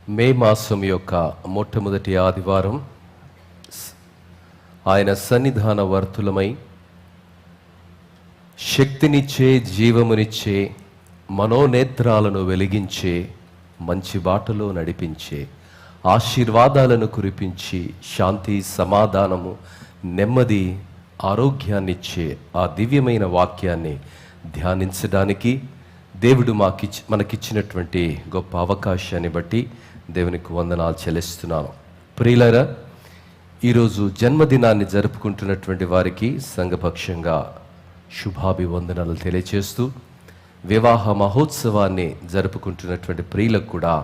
మే మాసం యొక్క మొట్టమొదటి ఆదివారం ఆయన సన్నిధాన వర్తులమై శక్తినిచ్చే, జీవమునిచ్చే, మనోనేత్రాలను వెలిగించే, మంచి బాటలో నడిపించే, ఆశీర్వాదాలను కురిపించి మనకి సమాధానము, నెమ్మది, ఆరోగ్యాన్నిచ్చే ఆ దివ్యమైన వాక్యాన్ని ధ్యానించడానికి దేవుడు మనకిచ్చినటువంటి గొప్ప అవకాశాన్ని బట్టి దేవునికి వందనాలు చెల్లిస్తున్నాను. ప్రియులారా, ఈరోజు జన్మదినాన్ని జరుపుకుంటున్నటువంటి వారికి సంఘపక్షంగా శుభాభివందనాలు తెలియచేస్తూ, వివాహ మహోత్సవాన్ని జరుపుకుంటున్నటువంటి ప్రియులకు కూడా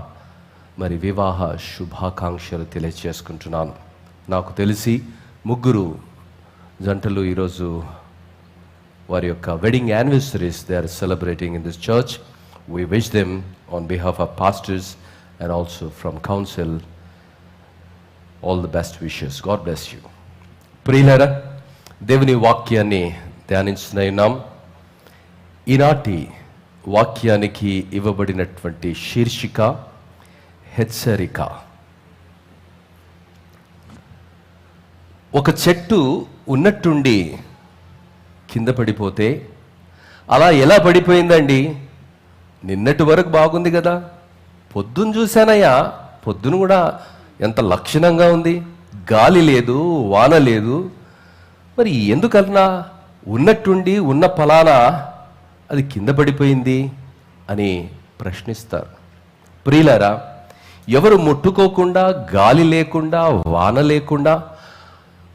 మరి వివాహ శుభాకాంక్షలు తెలియచేసుకుంటున్నాను. నాకు తెలిసి 3 జంటలు ఈరోజు వారి యొక్క wedding anniversaries they are celebrating in this church. We wish them on behalf of pastors and also from council all the best wishes. God bless you. ప్రియులారా, దేవుని వాక్యాన్ని ధ్యానించున్నాం. ఈనాటి వాక్యానికి ఇవ్వబడినటువంటి శీర్షిక హెచ్చరిక. ఒక చెట్టు ఉన్నట్టుండి కింద పడిపోతే అలా ఎలా పడిపోయిందండి? నిన్నటి వరకు బాగుంది కదా, పొద్దున్న చూశానయ్యా, పొద్దున కూడా ఎంత లక్షణంగా ఉంది, గాలి లేదు, వాన లేదు, మరి ఎందుకన్నా ఉన్నట్టుండి ఉన్న ఫలానా అది కింద పడిపోయింది అని ప్రశ్నిస్తారు. ప్రియులారా, ఎవరు ముట్టుకోకుండా, గాలి లేకుండా, వాన లేకుండా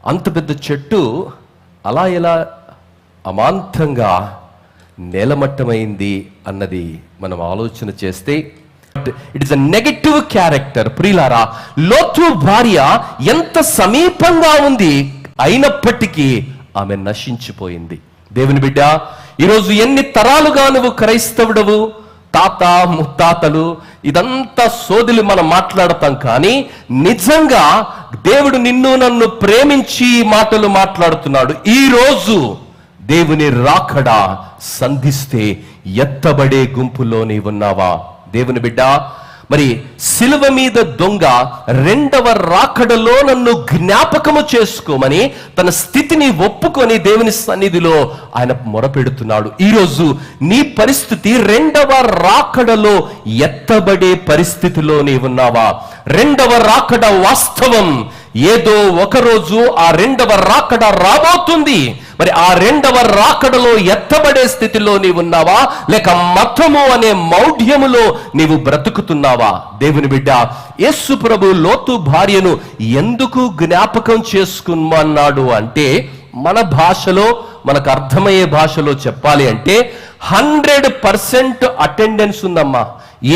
అంత పెద్ద చెట్టు అలా ఎలా అమాంతంగా నేలమట్టమైంది అన్నది మనం ఆలోచన చేస్తే it is a negative character. ప్రియులారా, లోతు భార్య ఎంత సమీపంగా ఉంది, అయినప్పటికీ ఆమె నశించిపోయింది. దేవుని బిడ్డ, ఈరోజు ఎన్ని తరాలుగా నువ్వు క్రైస్తవుడవు, తాత ముత్తాతలు, ఇదంతా సోదిలు మనం మాట్లాడతాం, కానీ నిజంగా దేవుడు నిన్ను నన్ను ప్రేమించి మాటలు మాట్లాడుతున్నాడు. ఈరోజు దేవుని రాకడ సంధిస్తే ఎత్తబడే గుంపులో నీవు ఉన్నావా? దేవుని బిడ్డ, మరి సిలువ మీద దొంగ 2వ రాకడలో నన్ను జ్ఞాపకము చేసుకోమని తన స్థితిని ఒప్పుకొని దేవుని సన్నిధిలో ఆయన మొరపెడుతున్నాడు. ఈరోజు నీ పరిస్థితి 2వ రాకడలో ఎత్తబడే పరిస్థితిలో నీవున్నావా? 2వ రాకడ వాస్తవం. ఏదో ఒకరోజు ఆ 2వ రాకడ రాబోతుంది. మరి ఆ 2వ రాకడలో ఎత్తబడే స్థితిలో నీవున్నావా, లేక మతము అనే మౌఢ్యములో నీవు బ్రతుకుతున్నావా? దేవుని బిడ్డ, యేసు ప్రభు లోతు భార్యను ఎందుకు జ్ఞాపకం చేసుకున్నాడు అంటే, మన భాషలో, మనకు అర్థమయ్యే భాషలో చెప్పాలి అంటే 100% అటెండెన్స్ ఉందమ్మా.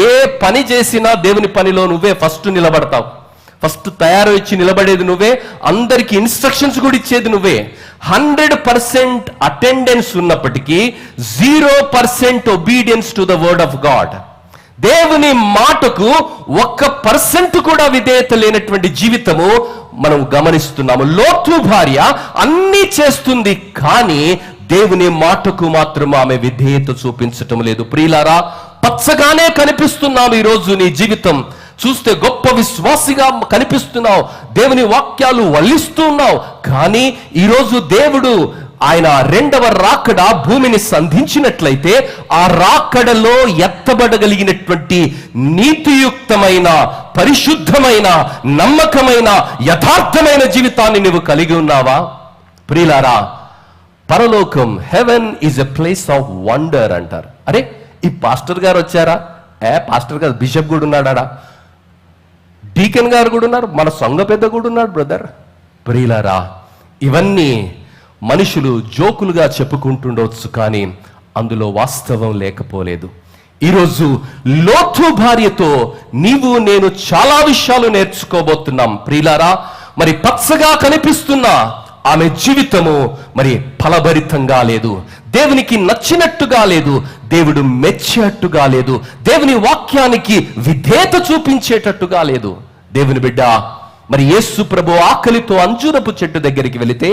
ఏ పని చేసినా దేవుని పనిలో నువ్వే ఫస్ట్ నిలబడతావు, ఫస్ట్ తయారు ఇచ్చి నిలబడేది నువ్వే, అందరికి ఇన్స్ట్రక్షన్స్ కూడా ఇచ్చేది నువ్వే. 100% అటెండెన్స్ ఉన్నప్పటికీ 0% obedience to the word of God. దేవుని మాటకు 1% కూడా విధేయత లేనటువంటి జీవితము మనం గమనిస్తున్నాము. లోతు భార్య అన్నీ చేస్తుంది, కానీ దేవుని మాటకు మాత్రం ఆమె విధేయత చూపించటం లేదు. ప్రియులారా, పచ్చగానే కనిపిస్తున్నావు ఈరోజు. నీ జీవితం చూస్తే గొప్ప విశ్వాసిగా కనిపిస్తున్నావు, దేవుని వాక్యాలు వల్లిస్తున్నావు, కానీ ఈరోజు దేవుడు ఆయన 2వ రాకడ భూమిని సంధించినట్లయితే ఆ రాకడలో ఎత్తబడగలిగినటువంటి నీతియుక్తమైన, పరిశుద్ధమైన, నమ్మకమైన, యథార్థమైన జీవితాన్ని నువ్వు కలిగి ఉన్నావా? ప్రియులారా, పరలోకం, heaven is a place of wonder అంటారు. అరే, ఈ పాస్టర్ గారు వచ్చారా? పాస్టర్ గారు, బిషప్ కూడా ఉన్నాడా, డీకెన్ గారు కూడా ఉన్నారు, మన సంఘ పెద్ద కూడా ఉన్నాడు బ్రదర్. ప్రియులారా, ఇవన్నీ మనుషులు జోకులుగా చెప్పుకుంటుండవచ్చు, కానీ అందులో వాస్తవం లేకపోలేదు. ఈరోజు లోతు భార్యతో నీవు నేను చాలా విషయాలు నేర్చుకోబోతున్నాం. ప్రియులారా, మరి పచ్చగా కనిపిస్తున్న ఆమె జీవితము మరి ఫలభరితంగా లేదు, దేవునికి నచ్చినట్టుగా లేదు, దేవుడు మెచ్చేట్టుగా లేదు, దేవుని వాక్యానికి విధేయత చూపించేటట్టుగా లేదు. దేవుని బిడ్డ, మరి యేసు ప్రభు ఆకలితో అంజూరపు చెట్టు దగ్గరికి వెళితే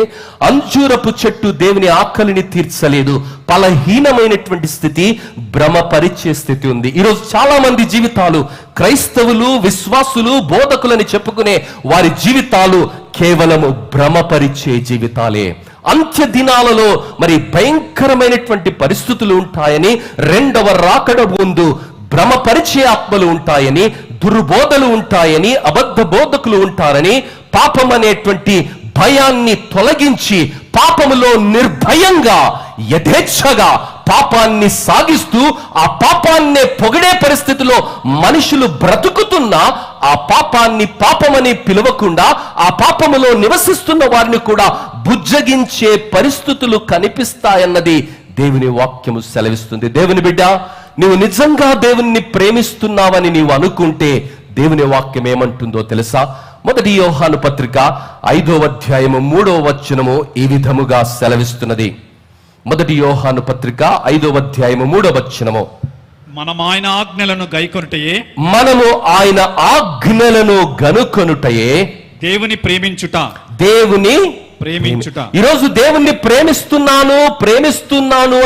అంజూరపు చెట్టు దేవుని ఆకలిని తీర్చలేదు. బలహీనమైనటువంటి స్థితి, భ్రమపరిచే స్థితి ఉంది. ఈరోజు చాలా మంది జీవితాలు, క్రైస్తవులు, విశ్వాసులు, బోధకులని చెప్పుకునే వారి జీవితాలు కేవలము భ్రమపరిచే జీవితాలే. అంత్య దినాలలో మరి భయంకరమైనటువంటి పరిస్థితులు ఉంటాయని, రెండవ రాకడ ముందు భ్రమపరిచే ఆత్మలు ఉంటాయని, దుర్బోధలు ఉంటాయని, అబద్ధ బోధకులు ఉంటారని, పాపం అనేటువంటి భయాన్ని తొలగించి పాపములో నిర్భయంగా యథేచ్ఛగా పాపాన్ని సాగిస్తూ ఆ పాపాన్నే పొగిడే పరిస్థితిలో మనుషులు బ్రతుకుతున్నా ఆ పాపాన్ని పాపమని పిలవకుండా ఆ పాపములో నివసిస్తున్న వారిని కూడా బుజ్జగించే పరిస్థితులు కనిపిస్తాయన్నది దేవుని వాక్యము సెలవిస్తుంది. దేవుని బిడ్డ, నీవు నిజంగా దేవుణ్ణి ప్రేమిస్తున్నావని నీవు అనుకుంటే దేవుని వాక్యం ఏమంటుందో తెలుసా? మొదటి యోహాను పత్రిక 5వ అధ్యాయము 3వ వచనము ఈ విధముగా సెలవిస్తున్నది. మొదటి యోహాను పత్రిక 5వ అధ్యాయము 3వ వచనము, మనము ఆయన ఆజ్ఞలను గైకొనుటయే, మనము ఆయన ఆజ్ఞలను గనుకొనుటయే దేవుని ప్రేమించుట. దేవుని ప్రేమించుట. ఈరోజు దేవుణ్ణి ప్రేమిస్తున్నాను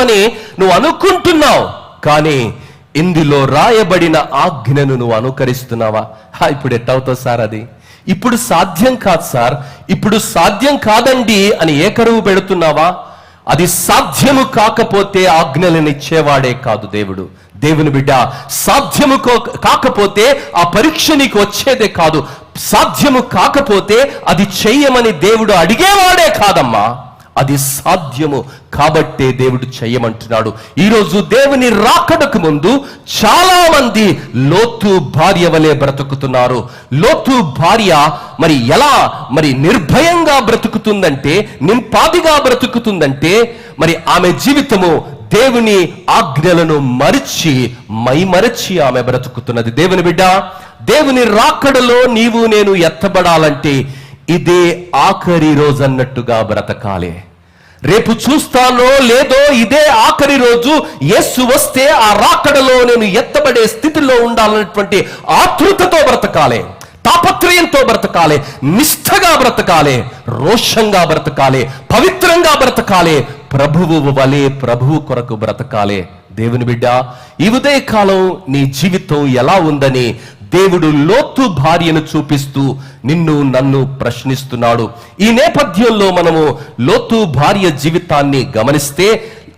అని నువ్వు అనుకుంటున్నావు, కానీ ఇందులో రాయబడిన ఆజ్ఞను నువ్వు అనుకరిస్తున్నావా? ఇప్పుడు ఎట్టవుతావు సార్? అది ఇప్పుడు సాధ్యం కాదు సార్, ఇప్పుడు సాధ్యం కాదండి అని ఏకరువు పెడుతున్నావా? అది సాధ్యము కాకపోతే ఆజ్ఞలను ఇచ్చేవాడే కాదు దేవుడు. దేవుని బిడ్డ, సాధ్యము కాకపోతే ఆ పరీక్ష నీకు వచ్చేదే కాదు. సాధ్యము కాకపోతే అది చెయ్యమని దేవుడు అడిగేవాడే కాదమ్మా. అది సాధ్యము కాబట్టే దేవుడు చెయ్యమంటున్నాడు. ఈరోజు దేవుని రాకడకు ముందు చాలా మంది లోతు భార్య వలె బ్రతుకుతున్నారు. లోతు భార్య మరి ఎలా మరి నిర్భయంగా బ్రతుకుతుందంటే, నింపాదిగా బ్రతుకుతుందంటే, మరి ఆమె జీవితము దేవుని ఆజ్ఞలను మైమరచి ఆమె బ్రతుకుతున్నది. దేవుని బిడ్డ, దేవుని రాకడలో నీవు నేను ఎత్తబడాలంటే ఇదే ఆఖరి రోజు అన్నట్టుగా బ్రతకాలి. రేపు చూస్తానో లేదో ఇదే ఆఖరి రోజు, యేసు వస్తే ఆ రాకడలో నేను ఎత్తబడే స్థితిలో ఉండాలన్నటువంటి ఆతృతతో బ్రతకాలి, తాపత్రయంతో బ్రతకాలి, నిష్ఠగా బ్రతకాలి, రోషంగా బ్రతకాలి, పవిత్రంగా బ్రతకాలి, ప్రభువు వలె ప్రభువు కొరకు బ్రతకాలి. దేవుని బిడ్డ, ఈ ఉదయకాలం నీ జీవితం ఎలా ఉందని దేవుడు లోతు భార్యను చూపిస్తూ నిన్ను నన్ను ప్రశ్నిస్తున్నాడు. ఈ నేపథ్యంలో మనము లోతు భార్య జీవితాన్ని గమనిస్తే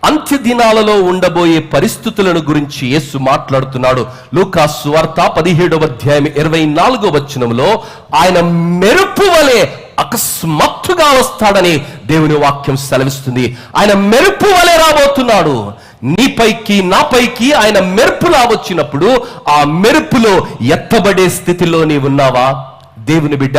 అంత్య దినాలలో ఉండబోయే పరిస్థితులను గురించి యేసు మాట్లాడుతున్నాడు. లూకా సువార్త 17వ అధ్యాయం 24వ వచనంలో ఆయన మెరుపు వలె అకస్మాత్తుగా వస్తాడని దేవుని వాక్యం సెలవిస్తుంది. ఆయన మెరుపు వలె రాబోతున్నాడు. నీపైకి నాపైకి ఆయన మెరుపులా వచ్చినప్పుడు ఆ మెరుపులో ఎత్తబడే స్థితిలో నీవున్నావా? దేవుని బిడ్డ,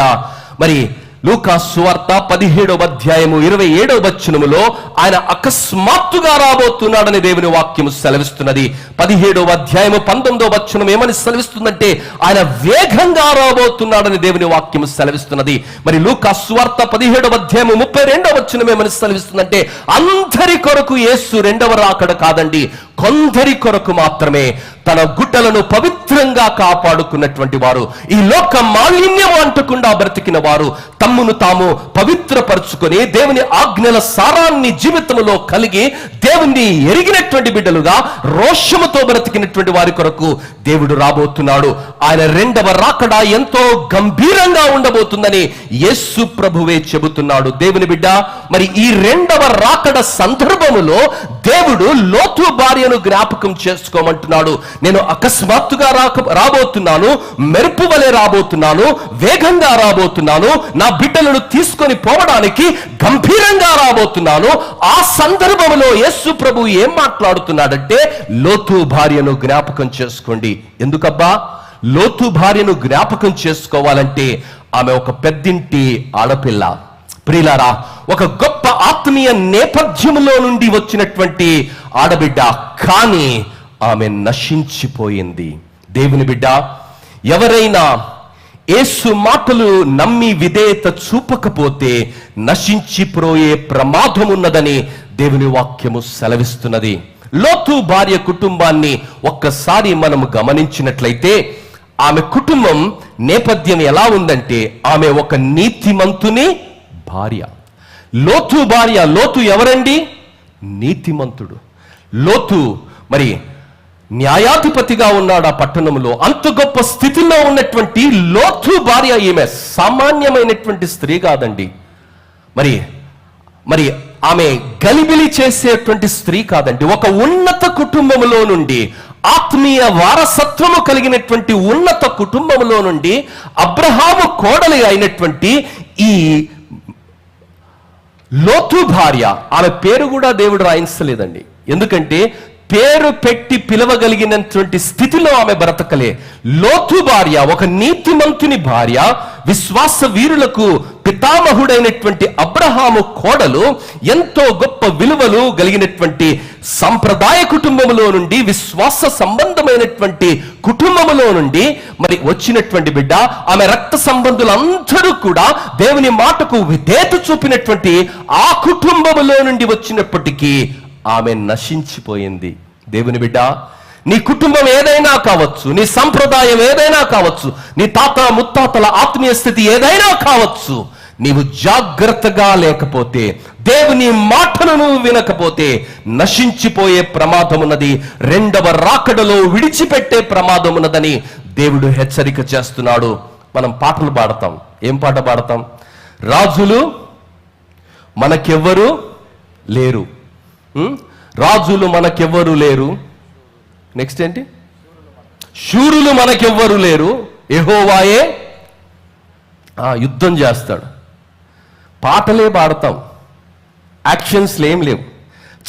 మరి లూకా సువార్త 17వ అధ్యాయము 27వ వచనములో ఆయన అకస్మాత్తుగా రాబోతున్నాడని దేవుని వాక్యము సెలవిస్తున్నది. 17వ అధ్యాయము 19వ వచనం ఏమని సెలవిస్తుందంటే ఆయన వేగంగా రాబోతున్నాడని దేవుని వాక్యము సెలవిస్తున్నది. మరి లూకా సువార్త 17వ అధ్యాయము 32వ వచనం ఏమని సెలవిస్తుందంటే అందరి కొరకు యేసు రెండవ రాకడ కాదండి, కొందరి కొరకు మాత్రమే. తన గుడ్డలను పవిత్రంగా కాపాడుకున్నటువంటి వారు, ఈ లోక మాలిన్యం అంటకుండా బ్రతికిన వారు, తమ్మును తాము పవిత్రపరుచుకొని దేవుని ఆజ్ఞల సారాన్ని జీవితంలో కలిగి దేవుణ్ణి ఎరిగినటువంటి బిడ్డలుగా రోషముతో బ్రతికినటువంటి వారి కొరకు దేవుడు రాబోతున్నాడు. ఆయన రెండవ రాకడ ఎంతో గంభీరంగా ఉండబోతుందని యేసు ప్రభువే చెబుతున్నాడు. దేవుని బిడ్డ, మరి ఈ రెండవ రాకడ సందర్భములో దేవుడు లోతు భార్యను జ్ఞాపకం చేసుకోమంటున్నాడు. నేను అకస్మాత్తుగా రాబోతున్నాను, మెరుపు వలె రాబోతున్నాను, వేగంగా రాబోతున్నాను, నా బిడ్డలను తీసుకొని పోవడానికి గంభీరంగా రాబోతున్నాను. ఆ సందర్భంలో యేసు ప్రభు ఏం మాట్లాడుతున్నాడంటే లోతు భార్యను జ్ఞాపకం చేసుకోండి. ఎందుకబ్బా లోతు భార్యను జ్ఞాపకం చేసుకోవాలంటే ఆమె ఒక పెద్దింటి ఆడపిల్ల. ప్రియులారా, ఒక గొప్ప ఆత్మీయ నేపథ్యంలో నుండి వచ్చినటువంటి ఆడబిడ్డ, కానీ ఆమె నశించిపోయింది. దేవుని బిడ్డ, ఎవరైనా యేసు మాటలు నమ్మి విధేయత చూపకపోతే నశించిపోయే ప్రమాదం ఉన్నదని దేవుని వాక్యము సెలవిస్తున్నది. లోతు భార్య కుటుంబాన్ని ఒక్కసారి మనము గమనించినట్లయితే ఆమె కుటుంబం నేపథ్యం ఎలా ఉందంటే ఆమె ఒక నీతిమంతుని భార్య. లోతు భార్య. లోతు ఎవరండి? నీతిమంతుడు. లోతు మరి న్యాయాధిపతిగా ఉన్నాడు ఆ పట్టణంలో. అంత గొప్ప స్థితిలో ఉన్నటువంటి లోతు భార్య ఈమె. సామాన్యమైనటువంటి స్త్రీ కాదండి. మరి మరి ఆమె గలిబిలి చేసేటువంటి స్త్రీ కాదండి. ఒక ఉన్నత కుటుంబంలో నుండి, ఆత్మీయ వారసత్వము కలిగినటువంటి ఉన్నత కుటుంబంలో నుండి అబ్రహాము కోడలి అయినటువంటి ఈ లోతు భార్య. ఆమె పేరు కూడా దేవుడు రాయించలేదండి. ఎందుకంటే పేరు పెట్టి పిలవగలిగినటువంటి స్థితిలో ఆమె బ్రతకలే. లోతు భార్య, ఒక నీతిమంతుని భార్య, విశ్వాస వీరులకు పితామహుడైనటువంటి అబ్రహాము కోడలు, ఎంతో గొప్ప విలువలు కలిగినటువంటి సంప్రదాయ కుటుంబంలో నుండి, విశ్వాస సంబంధమైనటువంటి కుటుంబంలో నుండి మరి వచ్చినటువంటి బిడ్డ. ఆమె రక్త సంబంధులందరూ కూడా దేవుని మాటకు విధేయత చూపినటువంటి ఆ కుటుంబంలో నుండి వచ్చినప్పటికీ ఆమె నశించిపోయింది. దేవుని బిడ్డ, నీ కుటుంబం ఏదైనా కావచ్చు, నీ సంప్రదాయం ఏదైనా కావచ్చు, నీ తాత ముత్తాతల ఆత్మీయ స్థితి ఏదైనా కావచ్చు, నీవు జాగ్రత్తగా లేకపోతే, దేవుని మాటలను వినకపోతే నశించిపోయే ప్రమాదం ఉన్నది. రెండవ రాకడలో విడిచిపెట్టే ప్రమాదం ఉన్నదని దేవుడు హెచ్చరిక చేస్తున్నాడు. మనం పాటలు పాడతాం. ఏం పాట పాడతాం? రాజులు మనకెవ్వరు లేరు. రాజులు మనకెవ్వరు లేరు. నెక్స్ట్ ఏంటి? శూరులు మనకెవ్వరు లేరు, యెహోవాయే యుద్ధం చేస్తాడు. పాటలే పాడతాం, యాక్షన్స్లు ఏం లేవు.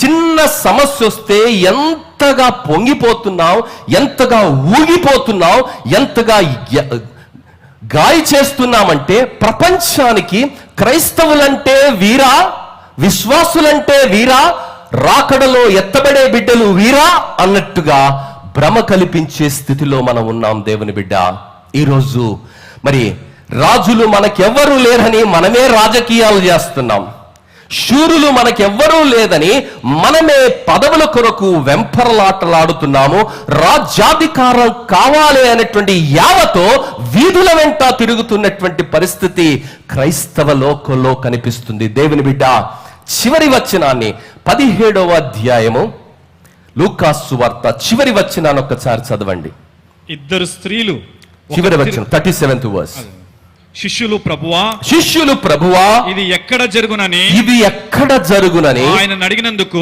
చిన్న సమస్య వస్తే ఎంతగా పొంగిపోతున్నాం, ఎంతగా ఊగిపోతున్నాం, ఎంతగా గాయ చేస్తున్నామంటే ప్రపంచానికి క్రైస్తవులంటే వీరా, విశ్వాసులంటే వీరా, రాకడలో ఎత్తబడే బిడ్డలు వీరా అన్నట్టుగా భ్రమ కల్పించే స్థితిలో మనం ఉన్నాం. దేవుని బిడ్డ, ఈరోజు మరి రాజులు మనకెవ్వరూ లేరని మనమే రాజకీయాలు చేస్తున్నాం. శూరులు మనకెవ్వరూ లేదని మనమే పదవుల కొరకు వెంపర్లాటలాడుతున్నాము. రాజ్యాధికారం కావాలి అనేటువంటి యావతో వీధుల వెంట తిరుగుతున్నటువంటి పరిస్థితి క్రైస్తవ లోకంలో కనిపిస్తుంది. దేవుని బిడ్డ, చివరి వచనాన్ని 17వ అధ్యాయము లూకాసు వార్త చివరి వచనాన్ని ఒక్కసారి చదవండి. ఇద్దరు స్త్రీలు, చివరి వచనం 37th verse. శిష్యులు ప్రభువా ఇది ఎక్కడ జరుగునని ఆయన అడిగినందుకు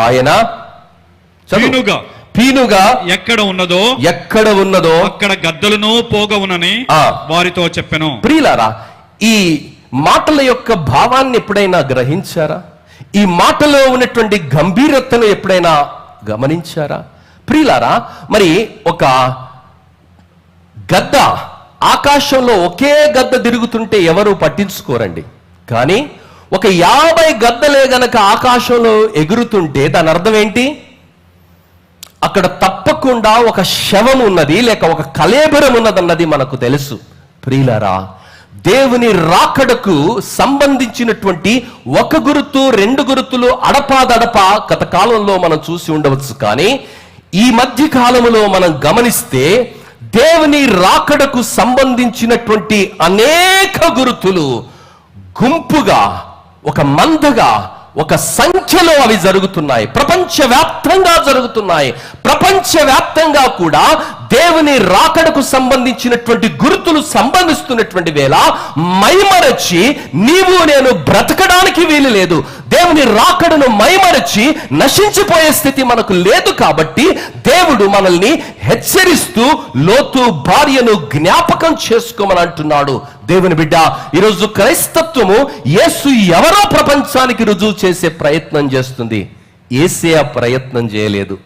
ఆయన పీనుగా ఎక్కడ ఉన్నదో అక్కడ గద్దలను పోగవునని వారితో చెప్పెను. ప్రియులారా, ఈ మాటల యొక్క భావాన్ని ఎప్పుడైనా గ్రహించారా? ఈ మాటలో ఉన్నటువంటి గంభీరతను ఎప్పుడైనా గమనించారా? ప్రియులారా, మరి ఒక గద్ద ఆకాశంలో ఒకే గద్ద తిరుగుతుంటే ఎవరు పట్టించుకోరండి. కానీ ఒక 50 గద్దలే గనక ఆకాశంలో ఎగురుతుంటే దాని అర్థం ఏంటి? అక్కడ తప్పకుండా ఒక శవం ఉన్నది, లేక ఒక కళేబరం ఉన్నదన్నది మనకు తెలుసు. ప్రియులారా, దేవుని రాకడకు సంబంధించినటువంటి ఒక గుర్తు, 2 గుర్తులు అడపాదడపా గత కాలంలో మనం చూసి ఉండవచ్చు. కానీ ఈ మధ్య కాలంలో మనం గమనిస్తే దేవుని రాకడకు సంబంధించినటువంటి అనేక గుర్తులు గుంపుగా, ఒక మందగా, ఒక సంఖ్యలో అవి జరుగుతున్నాయి. ప్రపంచవ్యాప్తంగా జరుగుతున్నాయి. ప్రపంచవ్యాప్తంగా కూడా దేవుని రాకడకు సంబంధించినటువంటి గుర్తులు సంబంధిస్తున్నటువంటి వేళ మైమరచి నీవు నేను బ్రతకడానికి వీలు లేదు. దేవుని రాకడను మైమరచి నశించిపోయే స్థితి మనకు లేదు. కాబట్టి దేవుడు మనల్ని హెచ్చరిస్తూ లోతు భార్యను జ్ఞాపకం చేసుకోమని అంటున్నాడు. దేవుని బిడ్డ, ఈరోజు క్రైస్తత్వము యేసు ఎవరో ప్రపంచానికి రుజువు చేసే ప్రయత్నం చేస్తుంది. యేసే ఆ ప్రయత్నం చేయలేదు.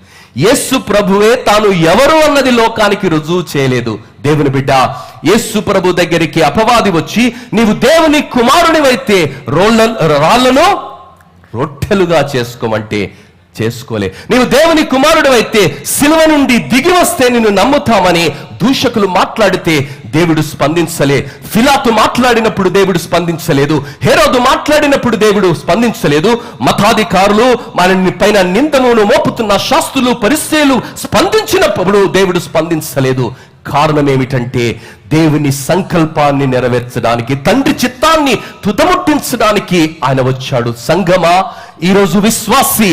యేసు ప్రభువే తాను ఎవరు అన్నది లోకానికి రుజువు చేయలేదు. దేవుని బిడ్డ, యేసు ప్రభు దగ్గరికి అపవాది వచ్చి నీవు దేవుని కుమారునివైతే రాళ్లను రొట్టెలుగా చేసుకోమంటే చేసుకోలే. నీవు దేవుని కుమారుడు అయితే సిలువ నుండి దిగి వస్తే నిన్ను నమ్ముతామని దూషకులు మాట్లాడితే దేవుడు స్పందించలే. ఫిలాతు మాట్లాడినప్పుడు దేవుడు స్పందించలేదు. హేరోదు మాట్లాడినప్పుడు దేవుడు స్పందించలేదు. మతాధికారులు మన పైన నిందను మోపుతున్న శాస్త్రులు పరిసయ్యులు స్పందించినప్పుడు దేవుడు స్పందించలేదు. కారణం ఏమిటంటే దేవుని సంకల్పాన్ని నెరవేర్చడానికి, తండ్రి చిత్తాన్ని తుదముట్టించడానికి ఆయన వచ్చాడు. సంగమా, ఈరోజు విశ్వాసి,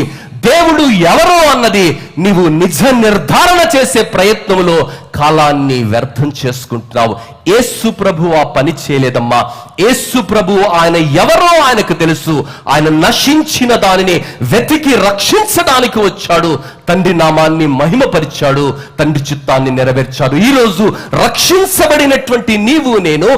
దేవుడు ఎవరో అన్నది నీవు నిజ నిర్ధారణ చేసే ప్రయత్నంలో కాలాన్ని వ్యర్థం చేసుకుంటున్నావు. యేసు ప్రభు ఆ పని చేయలేదమ్మా. యేసు ప్రభు ఆయన ఎవరో ఆయనకు తెలుసు. ఆయన నశించిన దానిని వెతికి రక్షించడానికి వచ్చాడు. తండ్రి నామాన్ని మహిమపరిచాడు, తండ్రి చిత్తాన్ని నెరవేర్చాడు. ఈరోజు రక్షించబడినటువంటి నీవు నేను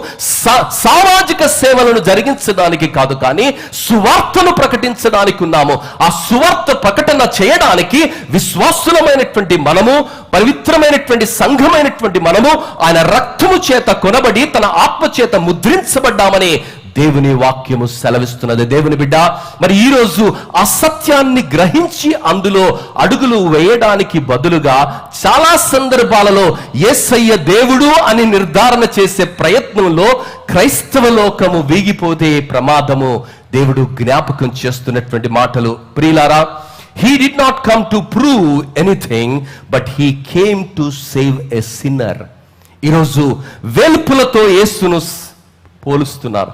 సామాజిక సేవలను జరిగించడానికి కాదు, కానీ సువార్తను ప్రకటించడానికి ఉన్నాము. ఆ సువార్త ప్రకటన చేయడానికి విశ్వాసులమైనటువంటి మనము, పవిత్రమైనటువంటి సంఘమైనటువంటి మనము ఆయన రక్తము చేత కొనబడి తన ఆత్మ చేత ముద్రించబడ్డామని దేవుని వాక్యము సెలవిస్తున్నది. దేవుని బిడ్డ, మరి ఈరోజు అసత్యాన్ని గ్రహించి అందులో అడుగులు వేయడానికి బదులుగా చాలా సందర్భాలలో యేసయ్య దేవుడు అని నిర్ధారణ చేసే ప్రయత్నంలో క్రైస్తవ లోకము వీగిపోతే ప్రమాదము దేవుడు జ్ఞాపకం చేస్తున్నటువంటి మాటలు. ప్రియులారా, He did not come to prove anything, but he came to save a sinner. ఈరోజు వెలుపులతో యేసును పోలుస్తున్నారు.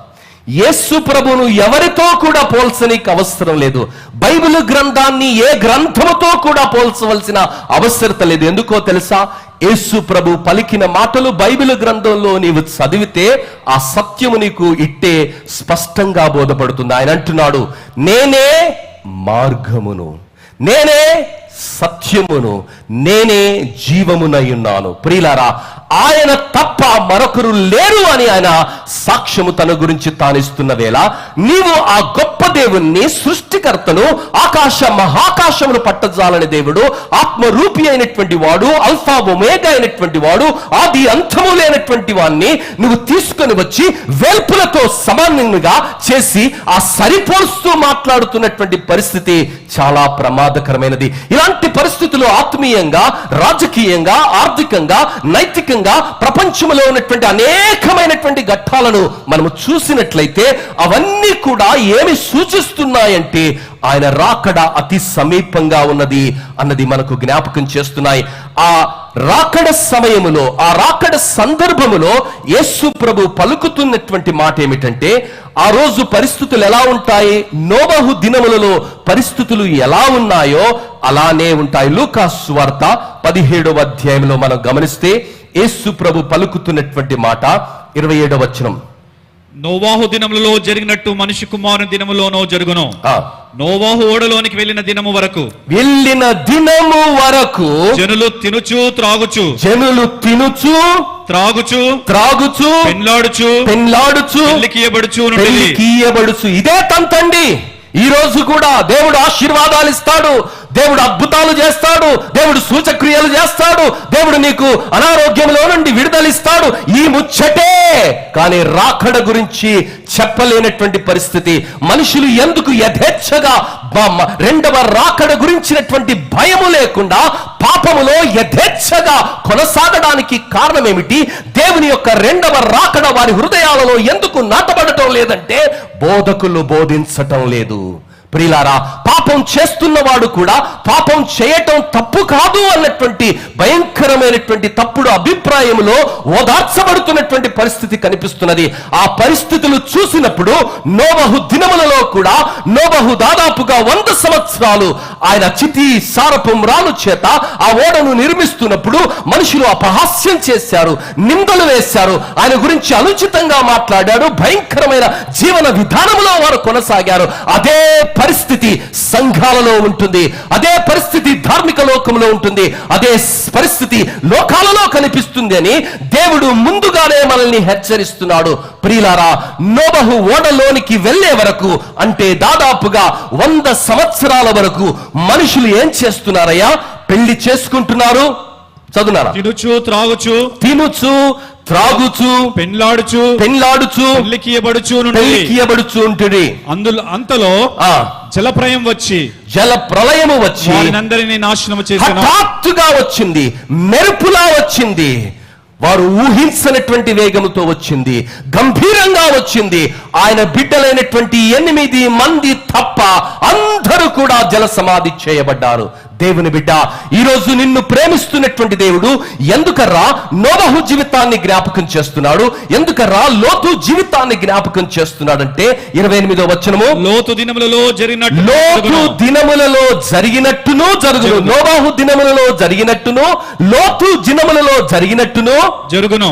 యేసు ప్రభువును ఎవరితో కూడా పోల్చనీకి అవసరం లేదు. బైబిల్ గ్రంథాన్ని ఏ గ్రంథముతో కూడా పోల్చవలసిన అవసరత లేదు. ఎందుకో తెలుసా? యేసు ప్రభు పలికిన మాటలు బైబిల్ గ్రంథంలో నీవు చదివితే ఆ సత్యము నీకు ఇట్టే స్పష్టంగా బోధపడుతుంది. ఆయన అంటున్నాడు, నేనే మార్గమును, నేనే సత్యమును, నేనే జీవమునై ఉన్నాను. ప్రియులారా, ఆయన తప్ప మరొకరు లేరు అని ఆయన సాక్ష్యము తన గురించి తానిస్తున్న వేళ నీవు ఆ గొప్ప దేవుణ్ణి, సృష్టికర్తను, ఆకాశ మహాకాశమును పట్టజాలని దేవుడు, ఆత్మరూపి అయినటువంటి వాడు, అల్ఫా ఒమేగా అయినటువంటి వాడు, ఆది అంతము లేనటువంటి వాడిని నువ్వు తీసుకొని వచ్చి వేల్పులతో సమానంగా చేసి ఆ సరిపోల్స్తూ మాట్లాడుతున్నటువంటి పరిస్థితి చాలా ప్రమాదకరమైనది. ఇలాంటి పరిస్థితులు ఆత్మీయంగా, రాజకీయంగా, ఆర్థికంగా, నైతికంగా ప్రపంచంలో ఉన్నటువంటి అనేకమైనటువంటి ఘట్టాలను మనము చూసినట్లయితే అవన్నీ కూడా ఏమి సూచిస్తున్నాయంటే ఆయన రాకడ అతి సమీపంగా ఉన్నది అన్నది మనకు జ్ఞాపకం చేస్తున్నాయి. ఆ రాకడ సమయములో, ఆ రాకడ సందర్భములో యేసు ప్రభు పలుకుతున్నటువంటి మాట ఏమిటంటే, ఆ రోజు పరిస్థితులు ఎలా ఉంటాయి? నోవహు దినములలో పరిస్థితులు ఎలా ఉన్నాయో అలానే ఉంటాయి. లూకా సువార్త 17వ అధ్యాయంలో మనం గమనిస్తే యేసు ప్రభు పలుకుతున్నటువంటి మాట 27వ వచనం, నోవాహు దినములలో జరిగినట్టు మనిషి కుమారుని దినములోనో జరుగును. నోవాహు ఓడలోనికి వెళ్ళిన దినము వరకు, వెళ్ళిన దినము వరకు జనులు తినుచు త్రాగుచు, జనులు తినుచు త్రాగుచు, త్రాగుచు, పెండ్లాడుచు, పెండ్లాడుచు, పెళ్లికియబడుచు. ఇదే తంతండి. ఈ రోజు కూడా దేవుడు ఆశీర్వాదాలు ఇస్తాడు, దేవుడు అద్భుతాలు చేస్తాడు, దేవుడు సూచక్రియలు చేస్తాడు, దేవుడు నీకు అనారోగ్యంలో నుండి విడుదలిస్తాడు. ఈ ముచ్చటే, కానీ రాకడ గురించి చెప్పలేనటువంటి పరిస్థితి. మనుషులు ఎందుకు యథేచ్ఛగా రెండవ రాకడ గురించినటువంటి భయము లేకుండా పాపములో యథేచ్ఛగా కొనసాగడానికి కారణం ఏమిటి? దేవుని యొక్క రెండవ రాకడ వారి హృదయాలలో ఎందుకు నాటబడటం లేదంటే బోధకులు బోధించటం లేదు. ప్రియులారా, పాపం చేస్తున్నవాడు కూడా పాపం చేయటం తప్పు కాదు అన్నటువంటి భయంకరమైనటువంటి తప్పుడు అభిప్రాయంలో ఓదార్చబడుతున్నటువంటి పరిస్థితి కనిపిస్తున్నది. ఆ పరిస్థితులు చూసినప్పుడు నోవహు దినములలో కూడా నోవహు దాదాపుగా 100 సంవత్సరాలు ఆయన చితి సారపు మ్రాలు చేత ఆ ఓడను నిర్మిస్తున్నప్పుడు మనుషులు అపహాస్యం చేశారు, నిందలు వేశారు, ఆయన గురించి అనుచితంగా మాట్లాడారు, భయంకరమైన జీవన విధానంలో వారు కొనసాగారు. అదే పరిస్థితి సంఘాలలో ఉంటుంది, అదే పరిస్థితి ధార్మిక లోకంలో ఉంటుంది, అదే పరిస్థితి లోకాలలో కనిపిస్తుంది అని దేవుడు ముందుగానే మనల్ని హెచ్చరిస్తున్నాడు. ప్రియులారా, నోవహు ఓడలోనికి వెళ్లే వరకు, అంటే దాదాపుగా 100 సంవత్సరాల వరకు మనుషులు ఏం చేస్తున్నారయ్యా? పెళ్లి చేసుకుంటున్నారు, చదువునారా? తినుచు త్రాగుచు పెండ్లాడుచు పెళ్లికియబడుచు ఉంటుడి. అంతలో జలప్రలయము వచ్చి వారినందరినీ నాశనము చేసెను. హఠాత్తుగా వచ్చింది, మెరుపులా వచ్చింది, వారు ఊహించనటువంటి వేగముతో వచ్చింది, గంభీరంగా వచ్చింది. ఆయన బిడ్డలైనటువంటి 8 మంది తప్ప అందరూ కూడా జల సమాధి చేయబడ్డారు. దేవుని బిడ్డ, ఈరోజు నిన్ను ప్రేమిస్తున్నటువంటి దేవుడు ఎందుకర్రా నోవహు జీవితాన్ని జ్ఞాపకం చేస్తున్నాడు, ఎందుకర్రా లోతు జీవితాన్ని జ్ఞాపకం చేస్తున్నాడంటే 28వ వచనము, లోతు దినములలో జరిగినట్టును జరుగును. నోవహు దినములలో జరిగినట్టును లోతు దినములలో జరిగినట్టును జరుగును.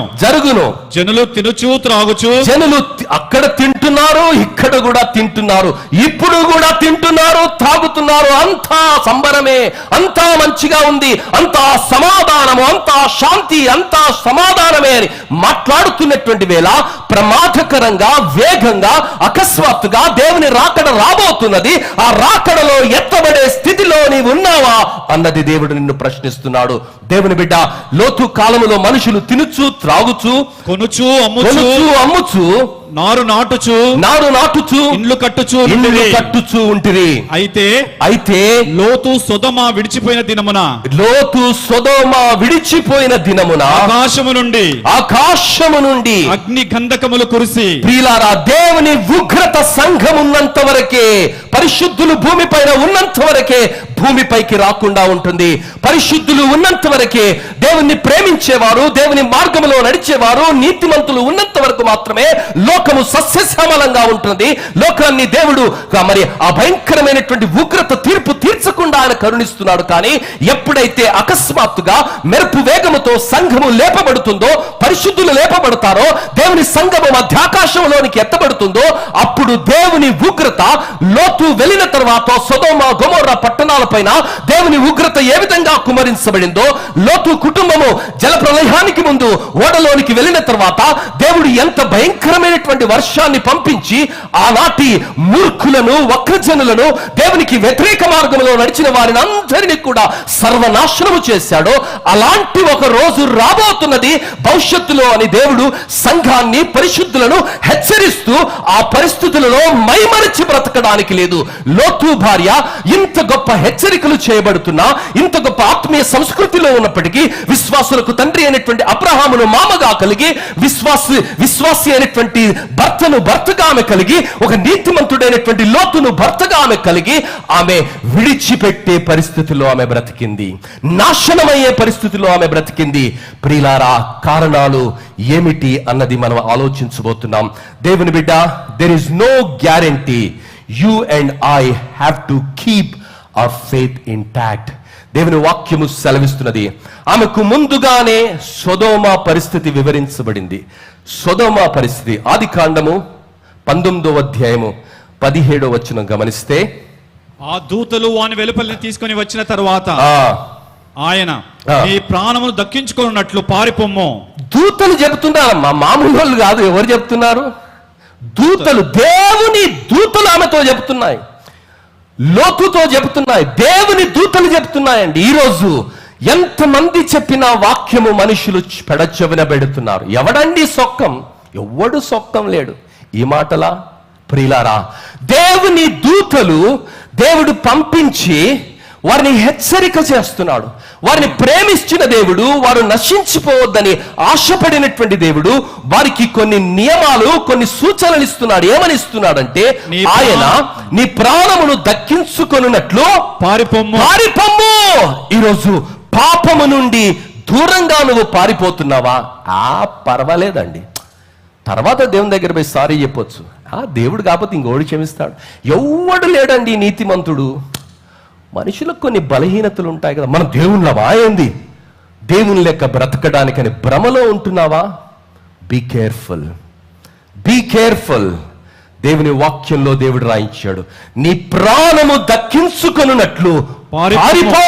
జనులు తినుచు త్రాగుచు, జనులు అక్కడ తింటున్నారు, ఇక్కడ కూడా తింటున్నారు, ఇప్పుడు కూడా తింటున్నారు, తాగుతున్నారు. అంతా సంబరమే, అంతా మంచిగా ఉంది, అంతా సమాధానము, అంతా శాంతి, అంతా సమాధానమే అని మాట్లాడుతున్నటువంటి వేళ ప్రమాదకరంగా, వేగంగా, అకస్మాత్తుగా దేవుని రాకడ రాబోతున్నది. ఆ రాకడలో ఎత్తబడే స్థితిలో నీవు ఉన్నావా అన్నది దేవుడు నిన్ను ప్రశ్నిస్తున్నాడు. దేవుని బిడ్డ, లోతు కాలములో మనుషులు తినుచు త్రాగుచు కొనుచు అమ్ముచు నారు నాటుచు ఇండ్లు కట్టుచు ఉంటిరి. అయితే లోతు సొదొమ విడిచిపోయిన దినమున ఆకాశము నుండి అగ్ని గంధకములు కురిసి, ప్రియులారా, దేవుని ఉగ్రత సంఘం ఉన్నంత వరకే, పరిశుద్ధులు భూమిపైన ఉన్నంత వరకే భూమిపైకి రాకుండా ఉంటుంది. పరిశుద్ధులు ఉన్నంత వరకే, దేవుణ్ణి ప్రేమించేవారు, దేవుని మార్గంలో నడిచేవారు, నీతిమంతులు ఉన్నంత వరకు మాత్రమే లోకము సస్యశ్యామలంగా ఉంటుంది. లోకాన్ని దేవుడు మరి ఆ భయంకరమైనటువంటి ఉగ్రత తీర్పు తీర్చకుండా ఆయన కరుణిస్తున్నాడు. కానీ ఎప్పుడైతే అకస్మాత్తుగా మెరుపు వేగముతో సంఘము లేపబడుతుందో, పరిశుద్ధులు లేపబడతారో, దేవుని సంఘము మధ్యాకాశంలోనికి ఎత్తబడుతుందో, అప్పుడు దేవుని ఉగ్రత లోతు వెళ్ళిన తర్వాత సొదొమ గొమొర్రా పట్టణాల పైన దేవుని ఉగ్రత ఏ విధంగా కుమరించబడిందో, లోతు కుటుంబము జల ప్రళయానికి ముందు ఓడలోనికి వెళ్ళిన తర్వాత దేవుడు ఎంత భయంకరమైనటువంటి వర్షాన్ని పంపించి ఆనాటి మూర్ఖులను, వక్రజనులను, దేవునికి వ్యతిరేక మార్గంలో నడిచిన వారిని అందరినీ కూడా సర్వనాశనము చేశాడో, అలాంటి ఒక రోజు రాబోతున్నది భవిష్యత్తులో అని దేవుడు సంఘాన్ని, పరిశుద్ధులను హెచ్చరిస్తూ ఆ పరిస్థితులలో మైమరిచి బ్రతకడానికి లేదు. లోతు భార్య ఇంత గొప్ప హెచ్చరికలు చేయబడుతున్నా, ఇంత గొప్ప ఆత్మీయ సంస్కృతిలో ఉన్నప్పటికీ, విశ్వాసులకు తండ్రి అయినటువంటి అబ్రహామును మామగా కలిగి, విశ్వాసి అయినటువంటి భర్తను భర్తగా ఆమె కలిగి, ఒక నీతిమంతుడైనటువంటి లోతును భర్తగా ఆమె కలిగి, ఆమె విడిచిపెట్టే పరిస్థితిలో ఆమె బ్రతికింది, నాశనమయ్యే పరిస్థితిలో ఆమె బ్రతికింది. ప్రియులారా, కారణాలు ఏమిటి అన్నది మనం ఆలోచించబోతున్నాం. దేవుని బిడ్డ, there is no guarantee you and I have to keep our faith intact. దేవుని వాక్యము సెలవిస్తున్నది. ఆమెకు ముందుగానే సొదొమ పరిస్థితి వివరించబడింది. సొదొమ పరిస్థితి ఆదికాండము 19వ అధ్యాయము 17వ వచనం గమనిస్తే, ఆ దూతలు వాని వెలుపలిని తీసుకొని వచ్చిన తరువాత ఆయన నీ ప్రాణమును దక్కించుకున్నట్లు పారిపోమ్ము. దూతలు చెబుతున్నారు, మామూలు వాళ్ళు కాదు. ఎవరు చెప్తున్నారు? దూతలు, దేవుని దూతలు ఆమెతో చెబుతున్నాయి, లోతుతో చెబుతున్నాయి, దేవుని దూతలు చెబుతున్నాయండి. ఈరోజు ఎంతమంది చెప్పిన వాక్యము మనుషులు పెడచెవిన పెడుతున్నారు. ఎవడండి సొక్కం? ఎవడు సొక్కం లేడు. ఈ మాటలా? ప్రియులారా, దేవుని దూతలు దేవుడు పంపించి వారిని హెచ్చరిక చేస్తున్నాడు. వారిని ప్రేమించిన దేవుడు, వారు నశించిపోవద్దని ఆశపడినటువంటి దేవుడు వారికి కొన్ని నియమాలు, కొన్ని సూచనలు ఇస్తున్నాడు. ఏమని ఇస్తున్నాడంటే, ఆయన నీ ప్రాణమును దక్కించుకొనున్నట్లు పారిపోమ్ము. ఈరోజు పాపము నుండి దూరంగా నువ్వు పారిపోతున్నావా? పర్వాలేదండి, తర్వాత దేవుని దగ్గర పోయి సారీ చెప్పొచ్చు. దేవుడు కాకపోతే ఇంకోడు క్షమిస్తాడు. ఎవడు లేడండి నీతిమంతుడు. మనుషులకు కొన్ని బలహీనతలు ఉంటాయి కదా. మనం దేవుళ్ళవా ఏంది? దేవుని లెక్క బ్రతకడానికని భ్రమలో ఉంటున్నావా? Be careful. దేవుని వాక్యంలో దేవుడు రాయించాడు, నీ ప్రాణము దక్కించుకొనున్నట్లు పారిపో.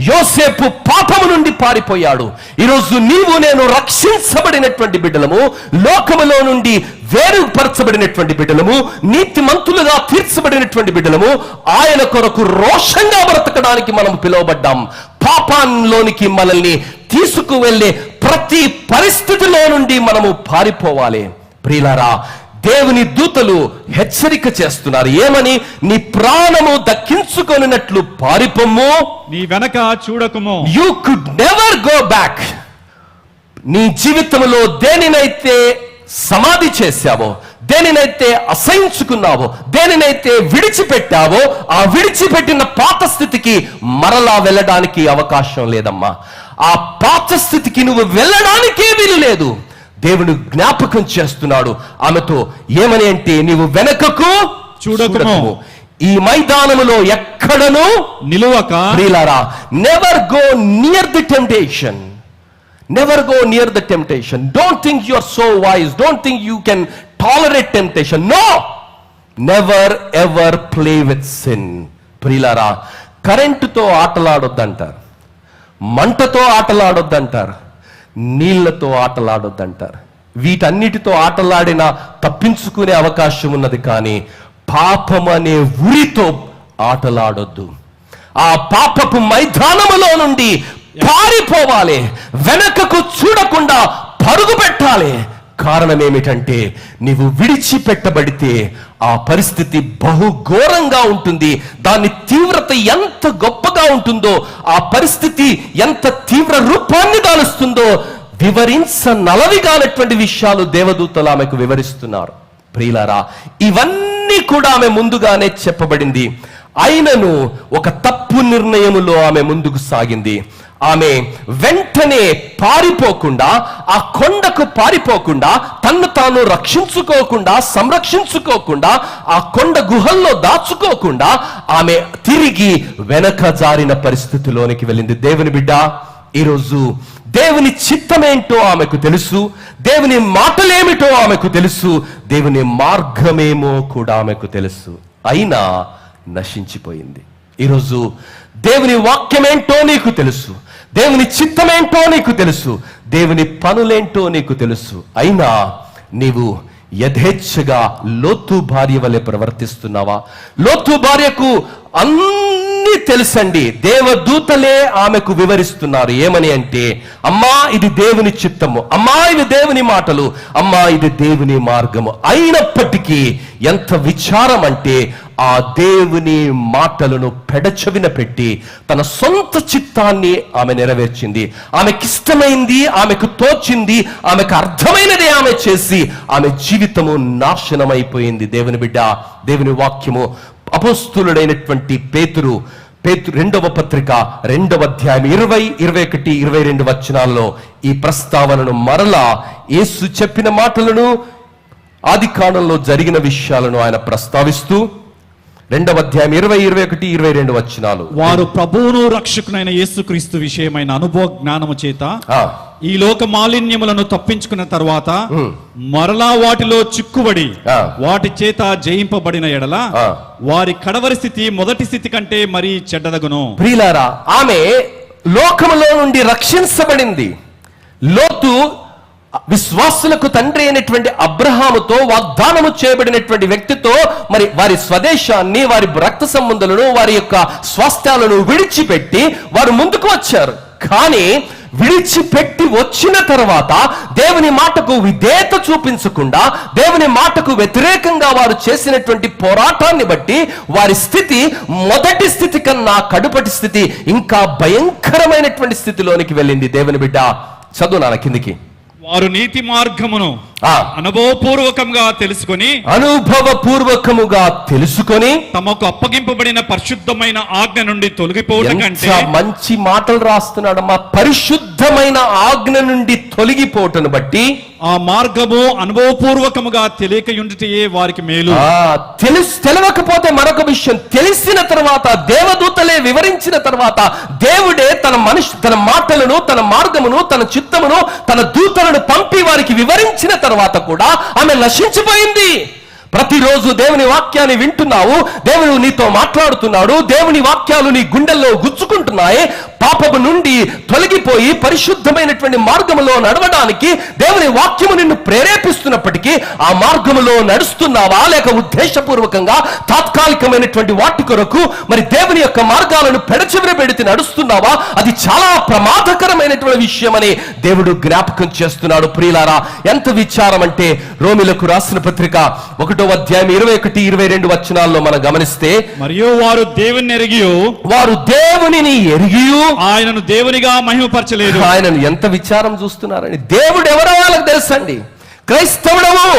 యోసేపు పాపము నుండి పారిపోయాడు. ఈరోజు నీవు నేను రక్షించబడినటువంటి బిడ్డలము, లోకములో నుండి వేరుపరచబడినటువంటి బిడ్డలము, నీతిమంతులుగా తీర్చబడినటువంటి బిడ్డలము, ఆయన కొరకు రోషంగా బ్రతకడానికి మనం పిలువబడ్డాం. పాపంలోనికి మనల్ని తీసుకువెళ్ళే ప్రతి పరిస్థితిలో నుండి మనము పారిపోవాలి. ప్రియులారా, దేవుని దూతలు హెచ్చరిక చేస్తున్నారు. ఏమని? నీ ప్రాణము దక్కించుకొనినట్లు పారిపోము, నీ వెనక చూడకుము. You could never go back. నీ జీవితంలో దేనినైతే సమాధి చేశావో, దేనినైతే అసహించుకున్నావో, దేనినైతే విడిచిపెట్టావో, ఆ విడిచిపెట్టిన పాత స్థితికి మరలా వెళ్ళడానికి అవకాశం లేదమ్మా. ఆ పాత స్థితికి నువ్వు వెళ్ళడానికే వీలు లేదు. దేవుడు జ్ఞాపకం చేస్తున్నాడు ఆమెతో. ఏమని అంటే, నీవు వెనకకు చూడకుము, ఈ మైదానములో ఎక్కడను నిలువక. ప్రియులారా, never go near the temptation. Never go near the temptation. Don't think you are so wise. Don't think you can tolerate temptation. No! Never ever play with sin. ప్రియులారా, కరెంటుతో ఆటలాడొద్దంటారు, మంటతో ఆటలాడొద్దంటారు, నీళ్లతో ఆటలాడొద్దంటారు. వీటన్నిటితో ఆటలాడినా తప్పించుకునే అవకాశం ఉన్నది, కానీ పాపం అనే ఉరితో ఆటలాడొద్దు. ఆ పాపపు మైదానములో నుండి పారిపోవాలి, వెనకకు చూడకుండా పరుగు పెట్టాలి. కారణం ఏమిటంటే, నీవు విడిచిపెట్టబడితే ఆ పరిస్థితి బహు ఘోరంగా ఉంటుంది. దాని తీవ్రత ఎంత గొప్పగా ఉంటుందో, ఆ పరిస్థితి ఎంత తీవ్ర రూపాన్ని దాలుస్తుందో వివరించనలవిగానటువంటి విషయాలు దేవదూతలు ఆమెకు వివరిస్తున్నారు. ప్రియులారా, ఇవన్నీ కూడా ఆమె ముందుగానే చెప్పబడింది. అయినను ఒక తప్పు నిర్ణయములో ఆమె ముందుకు సాగింది. ఆమె వెంటనే పారిపోకుండా, ఆ కొండకు పారిపోకుండా, తన్ను తాను రక్షించుకోకుండా, సంరక్షించుకోకుండా, ఆ కొండ గుహల్లో దాచుకోకుండా ఆమె తిరిగి వెనక జారిన పరిస్థితిలోనికి వెళ్ళింది. దేవుని బిడ్డ, ఈరోజు దేవుని చిత్తమేంటో ఆమెకు తెలుసు, దేవుని మాటలేమిటో ఆమెకు తెలుసు, దేవుని మార్గమేమో కూడా ఆమెకు తెలుసు. అయినా నశించిపోయింది. ఈరోజు దేవుని వాక్యమేంటో నీకు తెలుసు, దేవుని చిత్తమేంటో నీకు తెలుసు, దేవుని పనులేంటో నీకు తెలుసు. అయినా నీవు యథేచ్ఛగా లోతు భార్య వలె ప్రవర్తిస్తున్నావా? లోతు భార్యకు అన్నీ తెలుసండి. దేవదూతలే ఆమెకు వివరిస్తున్నారు. ఏమని అంటే, అమ్మా ఇది దేవుని చిత్తము, అమ్మా ఇది దేవుని మాటలు, అమ్మా ఇది దేవుని మార్గము. అయినప్పటికీ ఎంత విచారం అంటే, ఆ దేవుని మాటలను పెడచెవిన పెట్టి తన సొంత చిత్తాన్ని ఆమె నెరవేర్చింది. ఆమెకిష్టమైంది, ఆమెకు తోచింది, ఆమెకు అర్థమైనది ఆమె చేసి ఆమె జీవితము నాశనమైపోయింది. దేవుని బిడ్డ, దేవుని వాక్యము అపోస్తులుడైనటువంటి పేతురు రెండవ పత్రిక 2వ అధ్యాయం 20, 21, 22 వచనాల్లో ఈ ప్రస్తావనను మరలా యేసు చెప్పిన మాటలను, ఆది కాండంలో జరిగిన విషయాలను ఆయన ప్రస్తావిస్తూ 2వ అధ్యాయం 20, 21, 22 వచనాలు. వారు ప్రభువును రక్షకునైన యేసుక్రీస్తు విషయమైన అనుభవ జ్ఞానము చేత ఈ లోక మాలిన్యములను తప్పించుకున్న తర్వాత మరలా వాటిలో చిక్కుబడి వాటి చేత జయింపబడిన ఎడల వారి కడవరి స్థితి మొదటి స్థితి కంటే మరీ చెడ్డదగును. ప్రియులారా, ఆమె లోకములో నుండి రక్షించబడింది. లోతు విశ్వాసులకు తండ్రి అయినటువంటి అబ్రహాముతో వాగ్దానము చేయబడినటువంటి వ్యక్తితో మరి వారి స్వదేశాన్ని, వారి రక్త సంబంధులను, వారి యొక్క స్వాస్థ్యాలను విడిచిపెట్టి వారు ముందుకు వచ్చారు. కానీ విడిచిపెట్టి వచ్చిన తర్వాత దేవుని మాటకు విధేయత చూపించకుండా, దేవుని మాటకు వ్యతిరేకంగా వారు చేసినటువంటి పోరాటాన్ని బట్టి వారి స్థితి మొదటి స్థితి కన్నా కడుపటి స్థితి ఇంకా భయంకరమైనటువంటి స్థితిలోనికి వెళ్ళింది. దేవుని బిడ్డ, చదువు నాన్న కిందికి. వారు నీతి మార్గమును అనుభవపూర్వకంగా తెలుసుకొని తమకు అప్పగింపబడిన పరిశుద్ధమైన ఆజ్ఞ నుండి తొలగిపోవడం కంటే. మంచి మాటలు రాస్తున్నాడమ్మా. పరిశుద్ధమైన ఆజ్ఞ నుండి తొలగిపోవటను బట్టి ఆ మార్గము అనుభవపూర్వకముగా తెలియకయుండుటయే వారికి మేలు. తెలియకపోతే మరొక విషయం, తెలిసిన తర్వాత దేవదూతలే వివరించిన తర్వాత దేవుడే తన మాటలను, తన మార్గమును, తన చిత్తమును, తన దూతలను పంపి వారికి వివరించిన తర్వాత కూడా ఆమె నశించిపోయింది. ప్రతిరోజు దేవుని వాక్యాన్ని వింటున్నావు, దేవుడు నీతో మాట్లాడుతున్నాడు, దేవుని వాక్యాలు నీ గుండెల్లో గుచ్చుకుంటున్నాయి. పాపము నుండి తొలగిపోయి పరిశుద్ధమైనటువంటి మార్గములో నడవడానికి దేవుని వాక్యము నిన్ను ప్రేరేపిస్తున్నప్పటికీ ఆ మార్గములో నడుస్తున్నావా, లేక ఉద్దేశపూర్వకంగా తాత్కాలికమైనటువంటి వాటి కొరకు మరి దేవుని యొక్క మార్గాలను పెడచెవిన పెడితే నడుస్తున్నావా? అది చాలా ప్రమాదకరమైనటువంటి విషయం అని దేవుడు జ్ఞాపకం చేస్తున్నాడు. ప్రియులారా, ఎంత విచారం అంటే రోమిలకు రాసిన పత్రిక 1వ అధ్యాయం 21-22 వచనాల్లో మనం గమనిస్తే, మరియు వారు దేవుని ఎరిగి ఆయనను దేవునిగా మహిమపరచలేదు. ఆయనను ఎంత విచారం చూస్తున్నారని. దేవుడు ఎవరో వాళ్ళకి తెలుసండి. క్రైస్తవుడవు,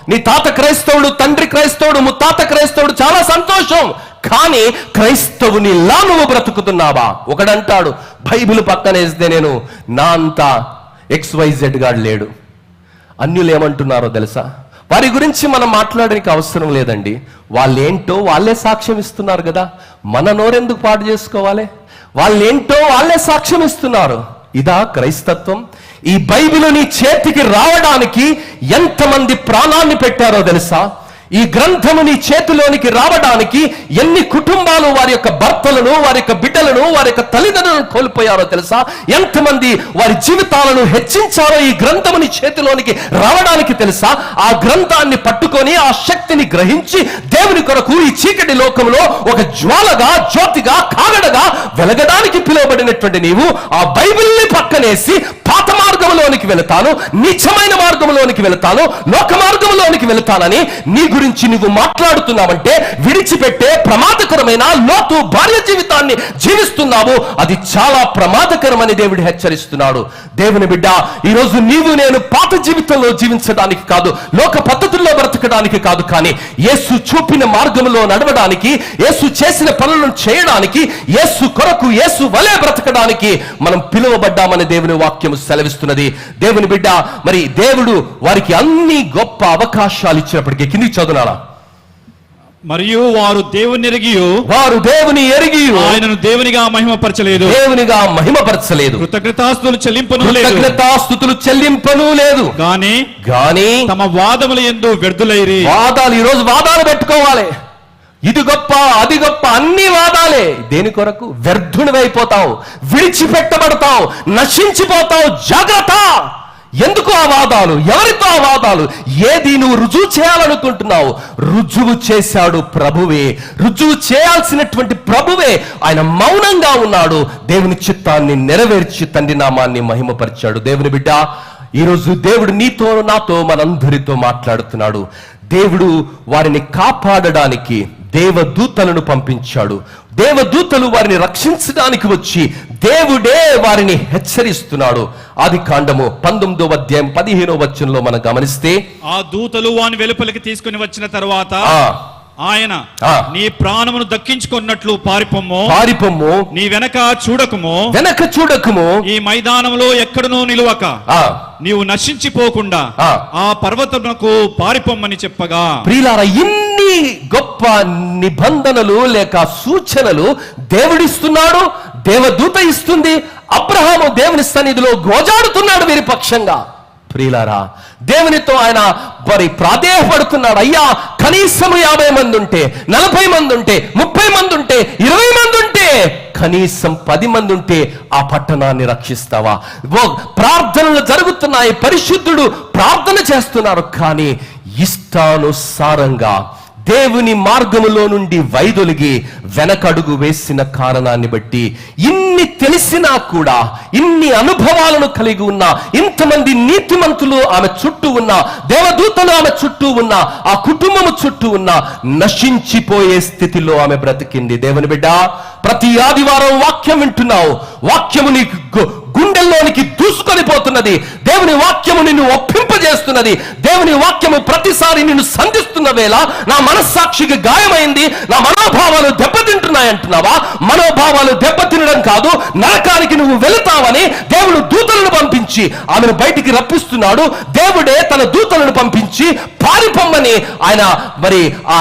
నీ తాత క్రైస్తవుడు, తండ్రి క్రైస్తవుడు, ముత్తాత క్రైస్తవుడు, చాలా సంతోషం. కానీ క్రైస్తవునిలా నువ్వు బ్రతుకుతున్నావా? ఒకడంటాడు, బైబిల్ పక్కనేస్తే నేను నా అంత XYZ గాడు లేడు. అన్యులు ఏమంటున్నారో తెలుసా? వారి గురించి మనం మాట్లాడడానికి అవసరం లేదండి. వాళ్ళేంటో వాళ్ళే సాక్ష్యం ఇస్తున్నారు కదా, మన నోరెందుకు పాడు చేసుకోవాలి? వాళ్ళేంటో వాళ్ళే సాక్ష్యం ఇస్తున్నారు. ఇదా క్రైస్తత్వం? ఈ బైబిల్ నీ చేతికి రావడానికి ఎంతమంది ప్రాణాన్ని పెట్టారో తెలుసా? ఈ గ్రంథము నీ చేతిలోనికి రావడానికి ఎన్ని కుటుంబాలు వారి యొక్క భర్తలను, వారి యొక్క బిడ్డలను, వారి యొక్క తల్లిదండ్రులను కోల్పోయారో తెలుసా? ఎంతమంది వారి జీవితాలను హెచ్చించారో ఈ గ్రంథము నీ చేతిలోనికి రావడానికి తెలుసా? ఆ గ్రంథాన్ని పట్టుకొని ఆ శక్తిని గ్రహించి దేవుని కొరకు ఈ చీకటి లోకంలో ఒక జ్వాలగా, జ్యోతిగా, కాగడగా వెలగడానికి పిలువబడినటువంటి నీవు ఆ బైబిల్ని పక్కనేసి పాత మార్గంలోనికి వెళతాను, నీచమైన మార్గంలోనికి వెళతాను, లోక మార్గంలోనికి వెళతానని నీ గురించి నువ్వు మాట్లాడుతున్నావంటే విడిచిపెట్టే ప్రమాదకరమైన లోతు భార్య జీవితాన్ని జీవిస్తున్నావు. అది చాలా ప్రమాదకరమని దేవుడు హెచ్చరిస్తున్నాడు. దేవుని బిడ్డ, ఈరోజు నీవు నేను పాత జీవితంలో జీవించడానికి కాదు, లోక పద్ధతుల్లో బ్రతకడానికి కాదు, కానీ యేసు చూపిన మార్గంలో నడవడానికి, యేసు చేసిన పనులను చేయడానికి, యేసు కొరకు యేసు వలె బ్రతకడానికి మనం పిలువబడ్డామని దేవుని వాక్యం సెలవిస్తున్నది. దేవుని బిడ్డ, మరి దేవుడు వారికి అన్ని గొప్ప అవకాశాలు ఇచ్చినప్పటికీ కింది చదువునాలా, మరియు వారు దేవుని ఎరిగి ఆయనను దేవునిగా మహిమపరచలేదు. కృతజ్ఞతాస్తుతులు చెల్లింపను లేదు. గాని తమ వాదముల యందు వ్యర్థులైరి. వాదాలు, ఈరోజు వాదాలు పెట్టుకోవాలి. ఇది గొప్ప, అది గొప్ప, అన్ని వాదాలే. దేని కొరకు? వ్యర్థునివైపోతావు, విడిచిపెట్టబడతావు, నశించిపోతావు. జాగ్రత్త. ఎందుకు ఆ వాదాలు? ఎవరితో ఆ వాదాలు? ఏది నువ్వు రుజువు చేయాలనుకుంటున్నావు? రుజువు చేశాడు ప్రభువే, రుజువు చేయాల్సినటువంటి ప్రభువే. ఆయన మౌనంగా ఉన్నాడు, దేవుని చిత్తాన్ని నెరవేర్చి తండ్రి నామాన్ని మహిమపరిచాడు. దేవుని బిడ్డ, ఈరోజు దేవుడు నీతో, నాతో, మనందరితో మాట్లాడుతున్నాడు. దేవుడు వారిని కాపాడడానికి దేవదూతలను పంపించాడు. దేవదూతలు వారిని రక్షించడానికి వచ్చి దేవుడే వారిని హెచ్చరిస్తున్నాడు. ఆదికాండము 19వ అధ్యాయం 15వ వచనంలో మనం గమనిస్తే, ఆ దూతలు వాని వెలుపలికి తీసుకుని వచ్చిన తర్వాత ఆయన నీ ప్రాణమును దక్కించుకున్నట్లు పారిపొమ్ము, నీ వెనక చూడకుము, ఈ మైదానంలో ఎక్కడనూ నిలువక నీవు నశించిపోకుండా ఆ పర్వతమునకు పారిపొమ్మని చెప్పగా. ప్రియులారా, ఇన్ని గొప్ప నిబంధనలు లేక సూచనలు దేవుడిస్తున్నాడు, దేవదూత ఇస్తుంది. అబ్రహాము దేవుని సన్నిధిలో గోజాడుతున్నాడు వీరి పక్షంగా. ప్రియులారా, దేవునితో ఆయన మరి ప్రాధేయపడుతున్నాడు. అయ్యా, కనీసం 50 మంది ఉంటే, 40 మంది ఉంటే, 30 మంది ఉంటే, 20 మంది ఉంటే, కనీసం 10 మంది ఉంటే ఆ పట్టణాన్ని రక్షిస్తావా? ప్రార్థనలు జరుగుతున్నాయి, పరిశుద్ధుడు ప్రార్థన చేస్తున్నారు, కానీ ఇష్టానుసారంగా దేవుని మార్గములో నుండి వైదొలిగి వెనకడుగు వేసిన కారణాన్ని బట్టి, ఇన్ని తెలిసినా కూడా, ఇన్ని అనుభవాలను కలిగి ఉన్న, ఇంతమంది నీతిమంతులు ఆమె చుట్టూ ఉన్న, దేవదూతలు ఆమె చుట్టూ ఉన్న, ఆ కుటుంబము చుట్టూ ఉన్న, నశించిపోయే స్థితిలో ఆమె బ్రతికింది. దేవుని బిడ్డ, ప్రతి ఆదివారం వాక్యం వింటున్నావు, వాక్యము నీ గుండెల్లోనికి దూసుకొని పోతున్నది. దేవుని వాక్యము నిన్ను ఒప్పింపజేస్తున్నది. దేవుని వాక్యము ప్రతిసారి నిన్ను సంధిస్తున్న వేళ నా మనస్సాక్షికి గాయమైంది, నా మనోభావాలు దెబ్బతింటున్నాయి అంటున్నావా? మనోభావాలు దెబ్బతినడం కాదు, నరకానికి నువ్వు వెళతావని దేవుడు దూతలను పంపించి ఆమెను బయటికి రప్పిస్తున్నాడు. దేవుడే తన దూతలను పంపించి పారిపోమ్మని ఆయన మరి ఆ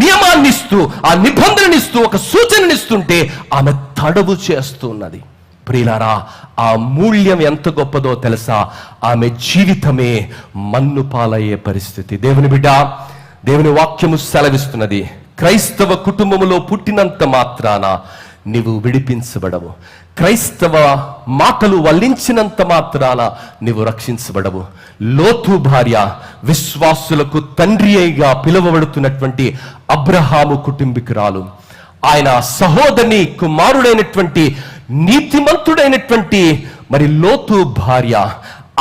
నియమాన్ని ఇస్తూ, ఆ నిబంధననిస్తూ, ఒక సూచననిస్తుంటే ఆమె తడవు చేస్తున్నది. ప్రియులారా, ఆ మూల్యం ఎంత గొప్పదో తెలుసా? ఆమె జీవితమే మన్ను పాలయ్యే పరిస్థితి. దేవుని బిడ్డ, దేవుని వాక్యము సెలవిస్తున్నది, క్రైస్తవ కుటుంబములో పుట్టినంత మాత్రాన నీవు విడిపించబడవు. క్రైస్తవ మాటలు వల్లించినంత మాత్రాన నీవు రక్షించబడవు. లోతు భార్య విశ్వాసులకు తండ్రి అయిగా పిలువబడుతున్నటువంటి అబ్రహాము కుటుంబీకురాలు. ఆయన సహోదరుని కుమారుడైనటువంటి నీతిమంతుడైనటువంటి మరి లోతు భార్య.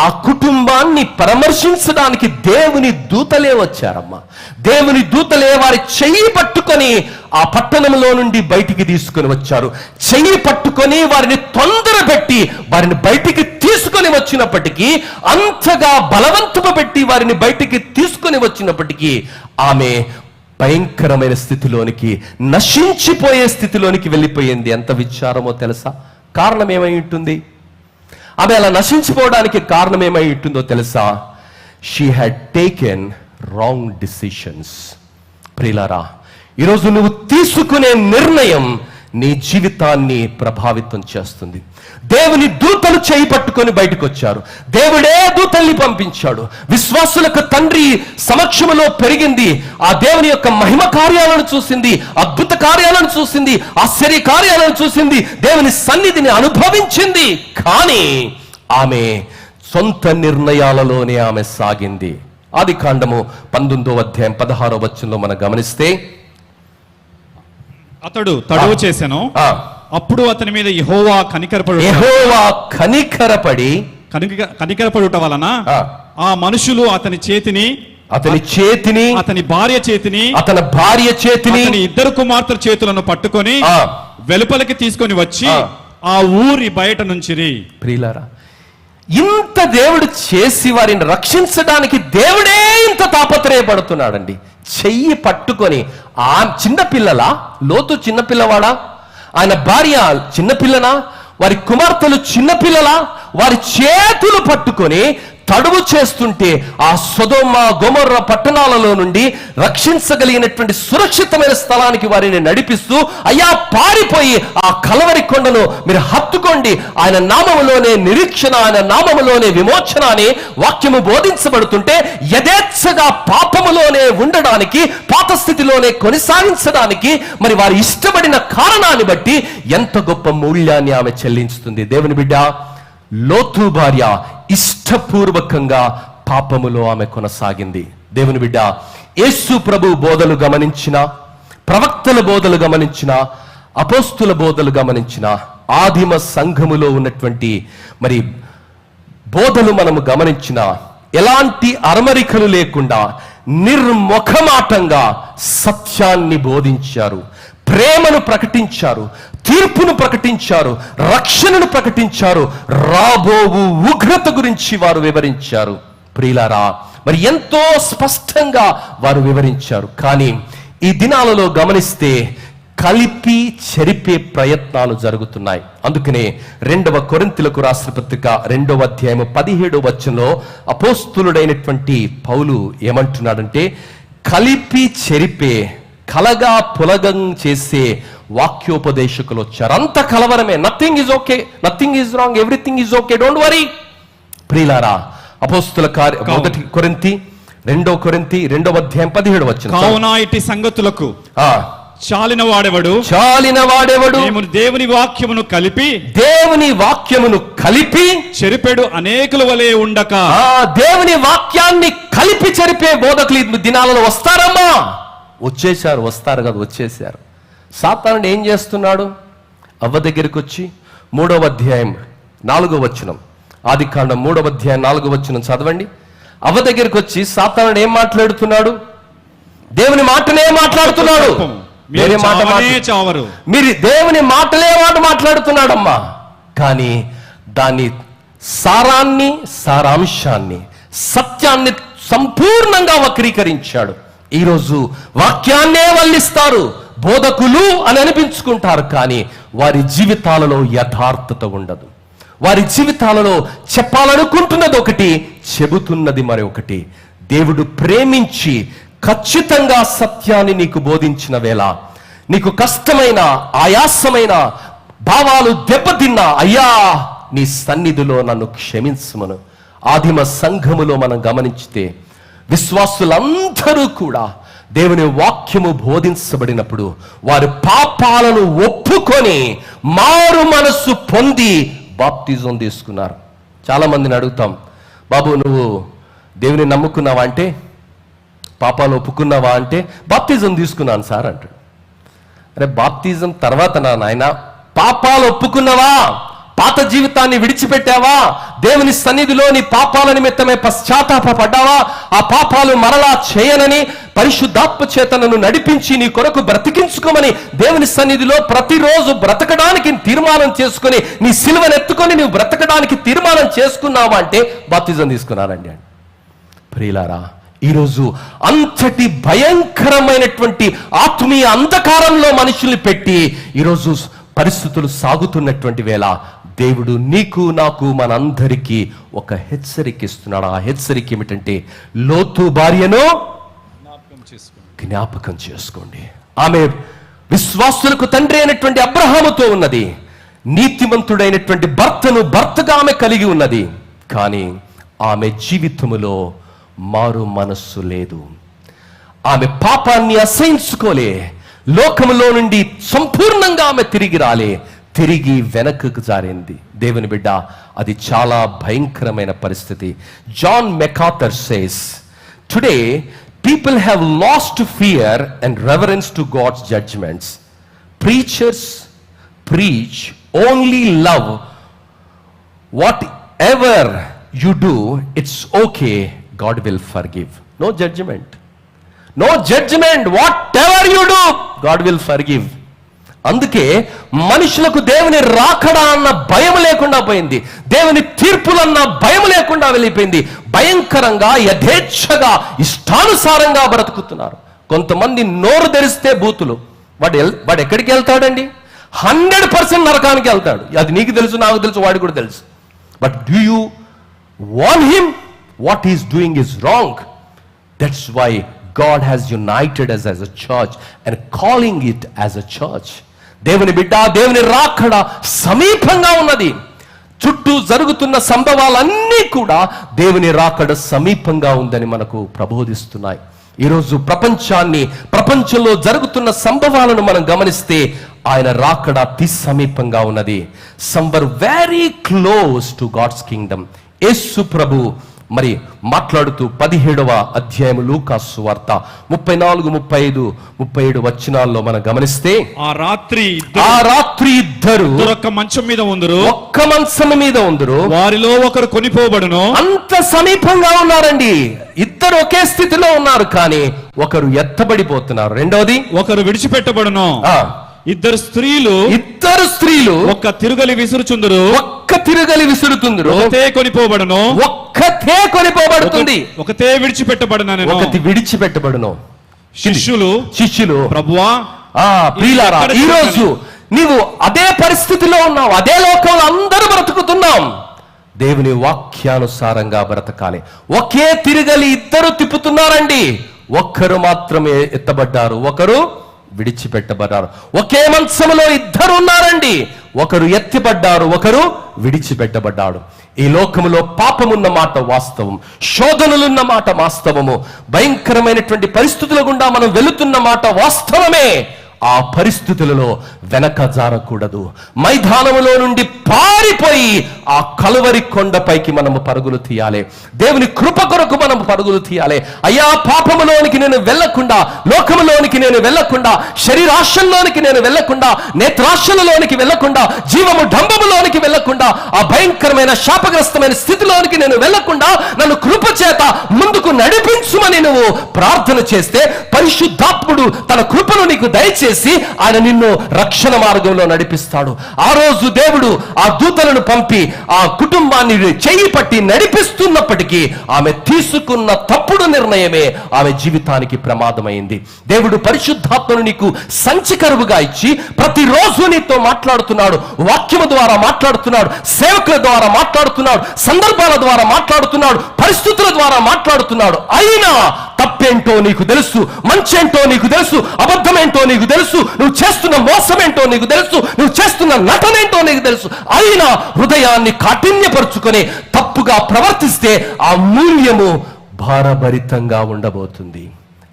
ఆ కుటుంబాన్ని పరామర్శించడానికి దేవుని దూతలే వచ్చారమ్మా. దేవుని దూతలే వారి చెయ్యి పట్టుకొని ఆ పట్టణంలో నుండి బయటికి తీసుకొని వచ్చారు. చెయ్యి పట్టుకొని వారిని తొందరపెట్టి వారిని బయటికి తీసుకొని వచ్చినప్పటికీ, అంతగా బలవంతము పెట్టి వారిని బయటికి తీసుకొని వచ్చినప్పటికీ ఆమె భయంకరమైన స్థితిలోనికి, నశించిపోయే స్థితిలోనికి వెళ్ళిపోయింది. ఎంత విచారమో తెలుసా? కారణం ఏమై ఉంటుంది? ఆమె అలా నశించిపోవడానికి కారణం ఏమై ఉంటుందో తెలుసా? She had taken wrong decisions. ప్రియులారా, ఈరోజు నువ్వు తీసుకునే నిర్ణయం నీ జీవితాన్ని ప్రభావితం చేస్తుంది. దేవుని దూతలు చేయి పట్టుకొని బయటకు వచ్చారు. దేవుడే దూతల్ని పంపించాడు. విశ్వాసులకు తండ్రి సమక్షములో పెరిగింది. ఆ దేవుని యొక్క మహిమ కార్యాలను చూసింది, అద్భుత కార్యాలను చూసింది, ఆశ్చర్య కార్యాలను చూసింది, దేవుని సన్నిధిని అనుభవించింది. కానీ ఆమె సొంత నిర్ణయాలలోనే ఆమె సాగింది. ఆదికాండము 19వ అధ్యాయం 16వ వచనంలో మనం గమనిస్తే, అతడు తడవు చేసెను, అప్పుడు అతని మీద యెహోవా కనికరపడుట వలన ఆ మనుషులు అతని చేతిని, అతని భార్య చేతిని, అతని ఇద్దరు కుమార్తెల చేతులను పట్టుకొని వెలుపలికి తీసుకొని వచ్చి ఆ ఊరి బయట నుంచిరి. ప్రియులారా, ఇంత దేవుడు చేసి వారిని రక్షించడానికి దేవుడే ఇంత తాపత్రయపడుతున్నాడండి. చెయ్యి పట్టుకొని ఆ చిన్నపిల్లలా? లోతు చిన్నపిల్లవాడా? ఆయన భార్య చిన్నపిల్లనా? వారి కుమార్తెలు చిన్నపిల్లలా? వారి చేతులు పట్టుకొని తడువు చేస్తుంటే ఆ సొదొమ గొమొర్ర పట్టణాలలో నుండి రక్షించగలిగినటువంటి సురక్షితమైన స్థలానికి వారిని నడిపిస్తూ, అయ్యా పారిపోయి ఆ కలవరి కొండను మీరు హత్తుకోండి, ఆయన నామములోనే నిరీక్షణ, ఆయన నామములోనే విమోచన అని వాక్యము బోధించబడుతుంటే, యథేచ్ఛగా పాపములోనే ఉండడానికి, పాత స్థితిలోనే కొనసాగించడానికి మరి వారి ఇష్టపడిన కారణాన్ని బట్టి ఎంత గొప్ప మూల్యాన్ని ఆమె చెల్లించుతుంది. దేవుని బిడ్డ, లోతు భార్య ఇష్టపూర్వకంగా పాపములో ఆమె కొనసాగింది. దేవుని బిడ్డ, యేసు ప్రభు బోధలు గమనించిన, ప్రవక్తల బోధలు గమనించిన, అపోస్తుల బోధలు గమనించిన, ఆదిమ సంఘములో ఉన్నటువంటి మరి బోధలు మనము గమనించిన, ఎలాంటి అరమరికలు లేకుండా నిర్ముఖమాటంగా సత్యాన్ని బోధించారు, ప్రేమను ప్రకటించారు, తీర్పును ప్రకటించారు, రక్షణను ప్రకటించారు, రాబోవు ఉగ్రత గురించి వారు వివరించారు. ప్రియులారా, మరి ఎంతో స్పష్టంగా వారు వివరించారు. కానీ ఈ దినాలలో గమనిస్తే కలిపి చెరిపే ప్రయత్నాలు జరుగుతున్నాయి. అందుకనే 2వ కొరింథీయులకు రాసిన పత్రిక 2వ అధ్యాయం 17వ వచనంలో అపోస్తులుడైనటువంటి పౌలు ఏమంటున్నాడంటే, కలిపి చెరిపే, కలగా పులగం చేసే వాక్యోపదేశకులు వచ్చారు. అంత కలవరమే. Nothing is okay, nothing is wrong, everything is okay, don't worry. ప్రియులారా, అపోస్తుల కార్య 2 కొరింథీ 2వ అధ్యాయం 17వ వచనం, కావున ఇట్టి సంగతులకు చాలిన వాడెవడు మేము దేవుని వాక్యమును కలిపి చెరిపెడు అనేకుల వలె ఉండక. దేవుని వాక్యాన్ని కలిపి చెరిపే బోధకులు ఈ దినాలలో వస్తారమ్మా. వస్తారు కదా, వచ్చేసారు. సాతానుడు ఏం చేస్తున్నాడు? అవ్వ దగ్గరికి వచ్చి 3వ అధ్యాయం 4వ వచనం, ఆదికాండం 3వ అధ్యాయం 4వ వచనం చదవండి. అవ్వ దగ్గరికి వచ్చి సాతానుడు ఏం మాట్లాడుతున్నాడు? దేవుని మాటనే మాట్లాడుతున్నాడు. మీరు దేవుని మాటలే మాట్లాడుతున్నాడమ్మా. కానీ దాని సారాన్ని, సారాంశాన్ని, సత్యాన్ని సంపూర్ణంగా వక్రీకరించాడు. ఈరోజు వాక్యాన్నే వల్లిస్తారు, బోధకులు అని అనిపించుకుంటారు, కానీ వారి జీవితాలలో యథార్థత ఉండదు. వారి జీవితాలలో చెప్పాలనుకుంటున్నది ఒకటి, చెబుతున్నది మరొకటి. దేవుడు ప్రేమించి ఖచ్చితంగా సత్యాన్ని నీకు బోధించిన వేళ, నీకు కష్టమైన, ఆయాసమైన, భావాలు దెబ్బతిన్నా, అయ్యా నీ సన్నిధిలో నన్ను క్షమించమను. ఆదిమ సంఘములో మనం గమనించితే విశ్వాసులందరూ కూడా దేవుని వాక్యము బోధించబడినప్పుడు వారి పాపాలను ఒప్పుకొని మారు మనస్సు పొంది బాప్తిజం తీసుకున్నారు. చాలా మందిని అడుగుతాం, బాబు నువ్వు దేవుని నమ్ముకున్నావా అంటే, పాపాలు ఒప్పుకున్నావా అంటే, బాప్తిజం తీసుకున్నాను సార్ అంటాడు. అరే బాప్తిజం తర్వాత నా నాయన, పాపాలు ఒప్పుకున్నావా, పాత జీవితాన్ని విడిచిపెట్టావా, దేవుని సన్నిధిలో నీ పాపాల నిమిత్తమే పశ్చాత్తాపడ్డావా, ఆ పాపాలు మరలా చేయనని పరిశుద్ధాత్మ చేత నన్ను నడిపించి నీ కొరకు బ్రతికించుకోమని దేవుని సన్నిధిలో ప్రతిరోజు బ్రతకడానికి తీర్మానం చేసుకుని నీ సిలువనెత్తుకొని నువ్వు బ్రతకడానికి తీర్మానం చేసుకున్నావా అంటే బాప్తిజం తీసుకున్నానండి అని. ప్రియులారా, ఈరోజు అంతటి భయంకరమైనటువంటి ఆత్మీయ అంధకారంలో మనుషుల్ని పెట్టి ఈరోజు పరిస్థితులు సాగుతున్నటువంటి వేళ దేవుడు నీకు నాకు మనందరికీ ఒక హెచ్చరిక ఇస్తున్నాడు. ఆ హెచ్చరిక ఏమిటంటే, లోతు భార్యను జ్ఞాపకం చేసుకోండి. ఆమె విశ్వాసులకు తండ్రి అయినటువంటి అబ్రహాముతో ఉన్నది, నీతిమంతుడైనటువంటి భర్తగా ఆమె కలిగి ఉన్నది. కానీ ఆమె జీవితములో మారు మనస్సు లేదు. ఆమె పాపాన్ని అసహించుకోలే, లోకములో నుండి సంపూర్ణంగా ఆమె తిరిగి వెనక్కు జారింది. దేవుని బిడ్డ, అది చాలా భయంకరమైన పరిస్థితి. John MacArthur says, today people have lost fear and reverence to God's judgements. Preachers preach only love, whatever you do, it's okay, God will forgive. No judgment, whatever you do, God will forgive. అందుకే మనుషులకు దేవుని రాకడా అన్న భయం లేకుండా పోయింది, దేవుని తీర్పులన్న భయం లేకుండా వెళ్ళిపోయింది. భయంకరంగా యథేచ్ఛగా ఇష్టానుసారంగా బ్రతుకుతున్నారు. కొంతమంది నోరు తెరిస్తే బూతులు. వాడు ఎక్కడికి వెళ్తాడండి? 100% నరకానికి వెళ్తాడు. అది నీకు తెలుసు, నాకు తెలుసు, వాడికి కూడా తెలుసు. But do you warn him? What he is doing is wrong. That's why God has united us as a church and calling it as a church. దేవుని బిడ్డ, దేవుని రాకడ సమీపంగా ఉన్నది. చుట్టూ జరుగుతున్న సంభవాలన్నీ కూడా దేవుని రాకడ సమీపంగా ఉందని మనకు ప్రబోధిస్తున్నాయి. ఈరోజు ప్రపంచంలో జరుగుతున్న సంభవాలను మనం గమనిస్తే ఆయన రాకడ అతి సమీపంగా ఉన్నది. Somewhere very close to God's kingdom. Yesu ప్రభు మరి మాట్లాడుతూ 17వ అధ్యాయం లూకాసు సువార్త 34, 35, 37 వచనాల్లో మనం గమనిస్తే, ఆ రాత్రి ఇద్దరు ఒక్క మంచం మీద ఉందరు, వారిలో ఒకరు కొనిపోబడును. అంత సమీపంగా ఉన్నారండి. ఇద్దరు ఒకే స్థితిలో ఉన్నారు, కానీ ఒకరు ఎత్తబడిపోతున్నారు. రెండోది, ఒకరు విడిచిపెట్టబడును. ఇద్దరు స్త్రీలు ఒక్క తిరుగలి విసురుచుందురు. ఒకతే కొనిపోబడుతుంది, ఒకతే విడిచిపెట్టబడును. శిష్యులు ప్రభువా, ప్రియులారా, ఈ రోజు నీవు అదే పరిస్థితిలో ఉన్నావు, అదే లోకంలో అందరూ బ్రతుకుతున్నాం. దేవుని వాక్యానుసారంగా బ్రతకాలి. ఒకే తిరుగలి ఇద్దరు తిప్పుతున్నారండి, ఒక్కరు మాత్రమే ఎత్తబడ్డారు, ఒకరు విడిచిపెట్టబడ్డారు. ఒకే మంచములో ఇద్దరు ఉన్నారండి, ఒకరు ఎత్తిపడ్డారు, ఒకరు విడిచిపెట్టబడ్డాడు. ఈ లోకములో పాపమున్న మాట వాస్తవం, శోధనలున్న మాట వాస్తవము, భయంకరమైనటువంటి పరిస్థితుల గుండా మనం వెళుతున్న మాట వాస్తవమే. ఆ పరిస్థితులలో వెనక జారకూడదు. మైదానములో నుండి పారిపోయి ఆ కలువరి కొండపైకి మనము పరుగులు తీయాలి. దేవుని కృప కొరకు మనము పరుగులు తీయాలి. అయ్యా, పాపములోనికి నేను వెళ్ళకుండా, లోకములోనికి నేను వెళ్ళకుండా, శరీరాశల్లోనికి నేను వెళ్ళకుండా, నేత్రాశలలోనికి వెళ్ళకుండా, జీవము డంబములోనికి వెళ్ళకుండా, ఆ భయంకరమైన శాపగ్రస్తమైన స్థితిలోనికి నేను వెళ్ళకుండా నన్ను కృప చేత ముందుకు నడిపించుమని నువ్వు ప్రార్థన చేస్తే, పరిశుద్ధాత్ముడు తన కృపను నీకు దయచేసి ఆయన నిన్ను రక్షణ మార్గంలో నడిపిస్తాడు. ఆ రోజు దేవుడు ఆ దూతలను పంపి ఆ కుటుంబాన్ని చెయ్యి పట్టి నడిపిస్తున్నప్పటికీ ఆమె తీసుకున్న తప్పుడు నిర్ణయమే ఆమె జీవితానికి ప్రమాదమైంది. దేవుడు పరిశుద్ధాత్మను నీకు సంచికరువుగా ఇచ్చి ప్రతిరోజు నీతో మాట్లాడుతున్నాడు, వాక్యము ద్వారా మాట్లాడుతున్నాడు, సేవకుల ద్వారా మాట్లాడుతున్నాడు, సందర్భాల ద్వారా మాట్లాడుతున్నాడు, పరిస్థితుల ద్వారా మాట్లాడుతున్నాడు. అయినా తప్పేంటో నీకు తెలుసు, మంచేంటో నీకు తెలుసు, అబద్ధమేంటో నీకు తెలుసు, నువ్వు చేస్తున్న మోసమేంటో నీకు తెలుసు, నువ్వు చేస్తున్న నటనేంటో నీకు తెలుసు. అయినా హృదయాన్ని కాఠిన్యపరుచుకొని తప్పుగా ప్రవర్తిస్తే ఆ మూల్యము భారభరితంగా ఉండబోతుంది.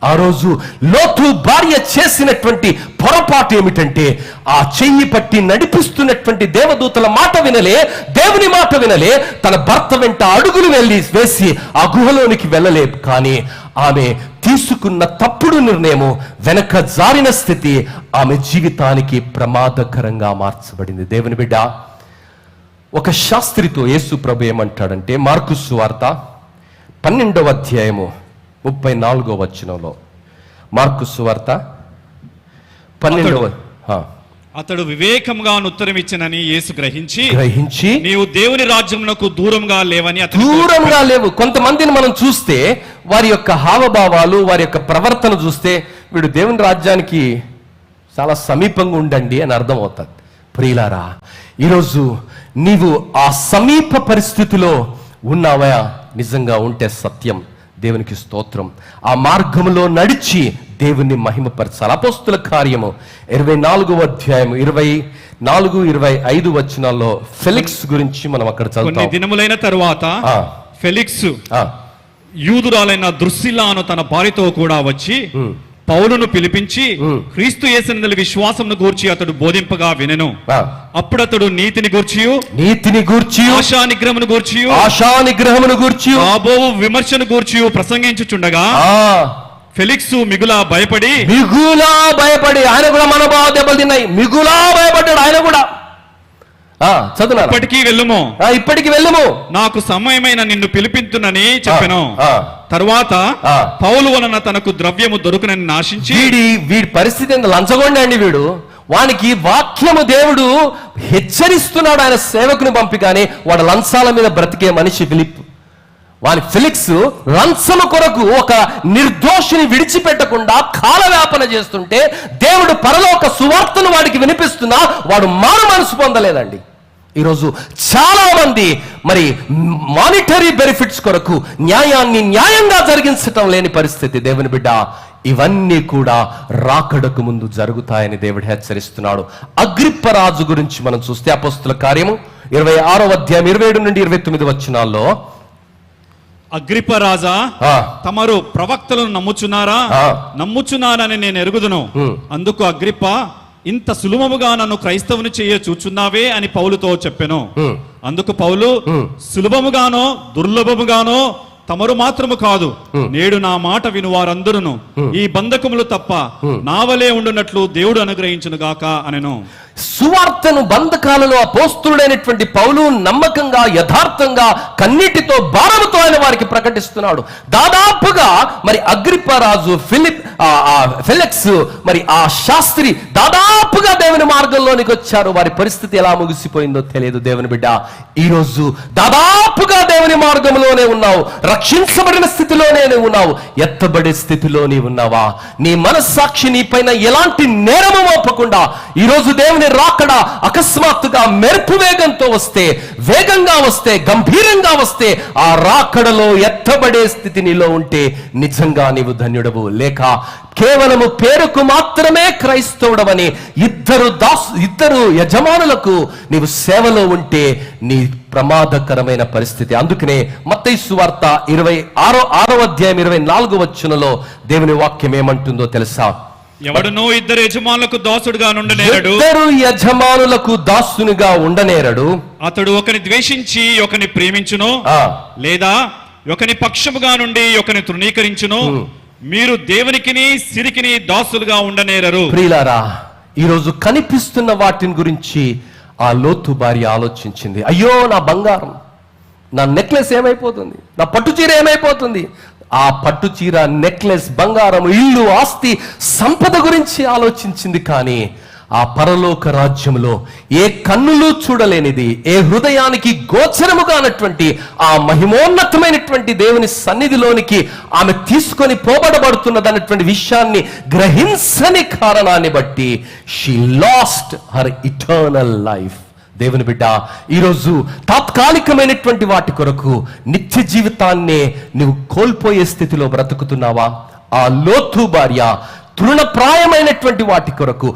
ఆ రోజు లోతు భార్య చేసినటువంటి పొరపాటు ఏమిటంటే ఆ చెయ్యి పట్టి నడిపిస్తున్నటువంటి దేవదూతల మాట వినలే, దేవుని మాట వినలే, తన భర్త వెంట అడుగులు వేసి ఆ గుహలోనికి వెళ్ళలే. కానీ ఆమె తీసుకున్న తప్పుడు నిర్ణయము, వెనక జారిన స్థితి ఆమె జీవితానికి ప్రమాదకరంగా మార్చబడింది. దేవుని బిడ్డ, ఒక శాస్త్రితో యేసు ప్రభు ఏమంటాడంటే, మార్కు సువార్త 12వ అధ్యాయము 34వ వచనంలో, మార్కు సువార్త 12వ అతడు వివేకంగా ఉత్తరం ఇచ్చినని యేసు గ్రహించి నీవు దేవుని రాజ్యమునకు దూరంగా లేవని దూరంగా లేవు. కొంతమందిని మనం చూస్తే వారి యొక్క హావభావాలు, వారి యొక్క ప్రవర్తన చూస్తే వీడు దేవుని రాజ్యానికి చాలా సమీపంగా ఉండండి అని అర్థం అవుతుంది. ప్రియులారా, ఈరోజు నీవు ఆ సమీప పరిస్థితిలో ఉన్నావా? నిజంగా ఉంటే సత్యం, దేవునికి స్తోత్రం. ఆ మార్గంలో నడిచి దేవుని మహిమపరచాలి. అపోస్తుల కార్యము 24వ అధ్యాయము 24-25 వచనాల్లో ఫెలిక్స్ గురించి మనం అక్కడ చదువుతాం. కొన్ని దినములైన తరువాత ఫెలిక్స్ యూదురాలైన ద్రుసిల్లాను తన భార్యతో కూడా వచ్చి పౌలును పిలిపించి క్రీస్తు యేసునందు విశ్వాసమును గూర్చి అతడు బోధింపగా వినెను. అప్పుడు అతడు నీతిని గూర్చి ఆశానిగ్రహమును గూర్చి రాబోవు విమర్శను గూర్చి ప్రసంగించుచుండగా ఫెలిక్స్ మిగులా భయపడి ఆయన కూడా మనోభావ దెబ్బలు తిన్నాయి. మిగులా భయపడ్డాడు ఆయన కూడా. ఇప్పటికి వెళ్ళుము, నాకు సమయమైన నిన్ను పిలిపించునని చెప్పెను. తరువాత పౌలు వలన తనకు ద్రవ్యము దొరుకునని నాశించి వీడి పరిస్థితి లంచగొండ అండి. వీడు వానికి వాక్యము దేవుడు హెచ్చరిస్తున్నాడు ఆయన సేవకుని పంపి, కానీ వాడు లంచాల మీద బ్రతికే మనిషి ఫెలిక్స్ లంచము కొరకు ఒక నిర్దోషిని విడిచిపెట్టకుండా కాలవ్యాపన చేస్తుంటే దేవుడు పరలోక సువార్తను వాడికి వినిపిస్తున్నా వాడు మారు మనసు పొందలేదండి. ఈరోజు చాలా మంది మరి మానిటరీ బెనిఫిట్స్ కొరకు న్యాయాన్ని న్యాయంగా జరిగించటం లేని పరిస్థితి. దేవుని బిడ్డ, ఇవన్నీ కూడా రాకడకు ముందు జరుగుతాయని దేవుడు హెచ్చరిస్తున్నాడు. అగ్రిప్ప రాజు గురించి మనం చూస్తే అపోస్తుల కార్యము 26వ అధ్యాయం 27-29 వచనాల్లో, అగ్రిప్ప రాజా, తమరు ప్రవక్తలను నమ్ముచున్నారని నేను ఎరుగుదును. అందుకు అగ్రిప్ప, ఇంత సులభముగా నన్ను క్రైస్తవుని చేయ చూచున్నావే అని పౌలుతో చెప్పెను. అందుకు పౌలు, సులభముగానో దుర్లభముగానో తమరు మాత్రము కాదు, నేడు నా మాట విను వారందరూ ఈ బంధకములు తప్ప నావలే ఉండునట్లు దేవుడు అనుగ్రహించును గాక అనెను. సువార్తను బంధకాలలో అపోస్తులుడైనటువంటి పౌలు నమ్మకంగా, యథార్థంగా, కన్నీటితో, భారముతో ఆయన వారికి ప్రకటిస్తున్నాడు. దాదాపుగా మరి అగ్రిప్ప రాజు, ఫెలిక్స్, మరి ఆ శాస్త్రి దాదాపుగా దేవుని మార్గంలోనికి వచ్చారు. వారి పరిస్థితి ఎలా ముగిసిపోయిందో తెలియదు. దేవుని బిడ్డ, ఈరోజు దాదాపుగా దేవుని మార్గంలోనే ఉన్నావు, రక్షించబడిన స్థితిలోనే ఉన్నావు, ఎత్తబడే స్థితిలో నీవు ఉన్నావా? నీ మనస్సాక్షి నీ పైన ఎలాంటి నేరము మోపకుండా ఈరోజు దేవుని రాకడ అకస్మాత్తుగా మెరుపు వేగంతో వస్తే, వేగంగా వస్తే, గంభీరంగా వస్తే, ఆ రాకడలో ఎత్తబడే స్థితి నీలో ఉంటే నిజంగా నీవు ధన్యుడవు. లేక కేవలము పేరుకు మాత్రమే క్రైస్తవుడవని ఇద్దరు యజమానులకు నీవు సేవలో ఉంటే నీ ప్రమాదకరమైన పరిస్థితి. అందుకనే మత్తయి సువార్త 26వ అధ్యాయం 24వ వచనంలో దేవుని వాక్యం ఏమంటుందో తెలుసా? ఎవడునో ఇద్దరు యజమానులకు దాసుడుగా ఉండనేరడు. ఇద్దరు యజమానులకు దాసునిగా ఉండనేరడు. అతడు ఒకని ద్వేషించి ఒకని ప్రేమించును, లేదా ఒకని పక్షముగా నుండి ఒకని తృణీకరించును. మీరు దేవునికిని సిరికిని దాసులుగా ఉండనేరరు. ప్రియులారా, ఈరోజు కనిపిస్తున్న వాటిని గురించి ఆ లోతు భార్య ఆలోచించింది. అయ్యో, నా బంగారం, నా నెక్లెస్ ఏమైపోతుంది, నా పట్టు చీర ఏమైపోతుంది? ఆ పట్టు చీర, నెక్లెస్, బంగారం, ఇల్లు, ఆస్తి, సంపద గురించి ఆలోచించింది. కానీ ఆ పరలోక రాజ్యంలో ఏ కన్నులు చూడలేనిది, ఏ హృదయానికి గోచరము కానటువంటి ఆ మహిమోన్నతమైనటువంటి దేవుని సన్నిధిలోనికి ఆమె తీసుకొని పోబడబడుతున్నదన్నటువంటి విషయాన్ని గ్రహించని కారణాన్ని బట్టి she lost her eternal life. దేవుని బిడ్డ, ఈరోజు తాత్కాలికమైనటువంటి వాటి కొరకు నిత్య జీవితాన్నే నువ్వు కోల్పోయే స్థితిలో బ్రతుకుతున్నావా? ఆ లోతు భార్య తృణప్రాయమైనటువంటి వాటి కొరకు,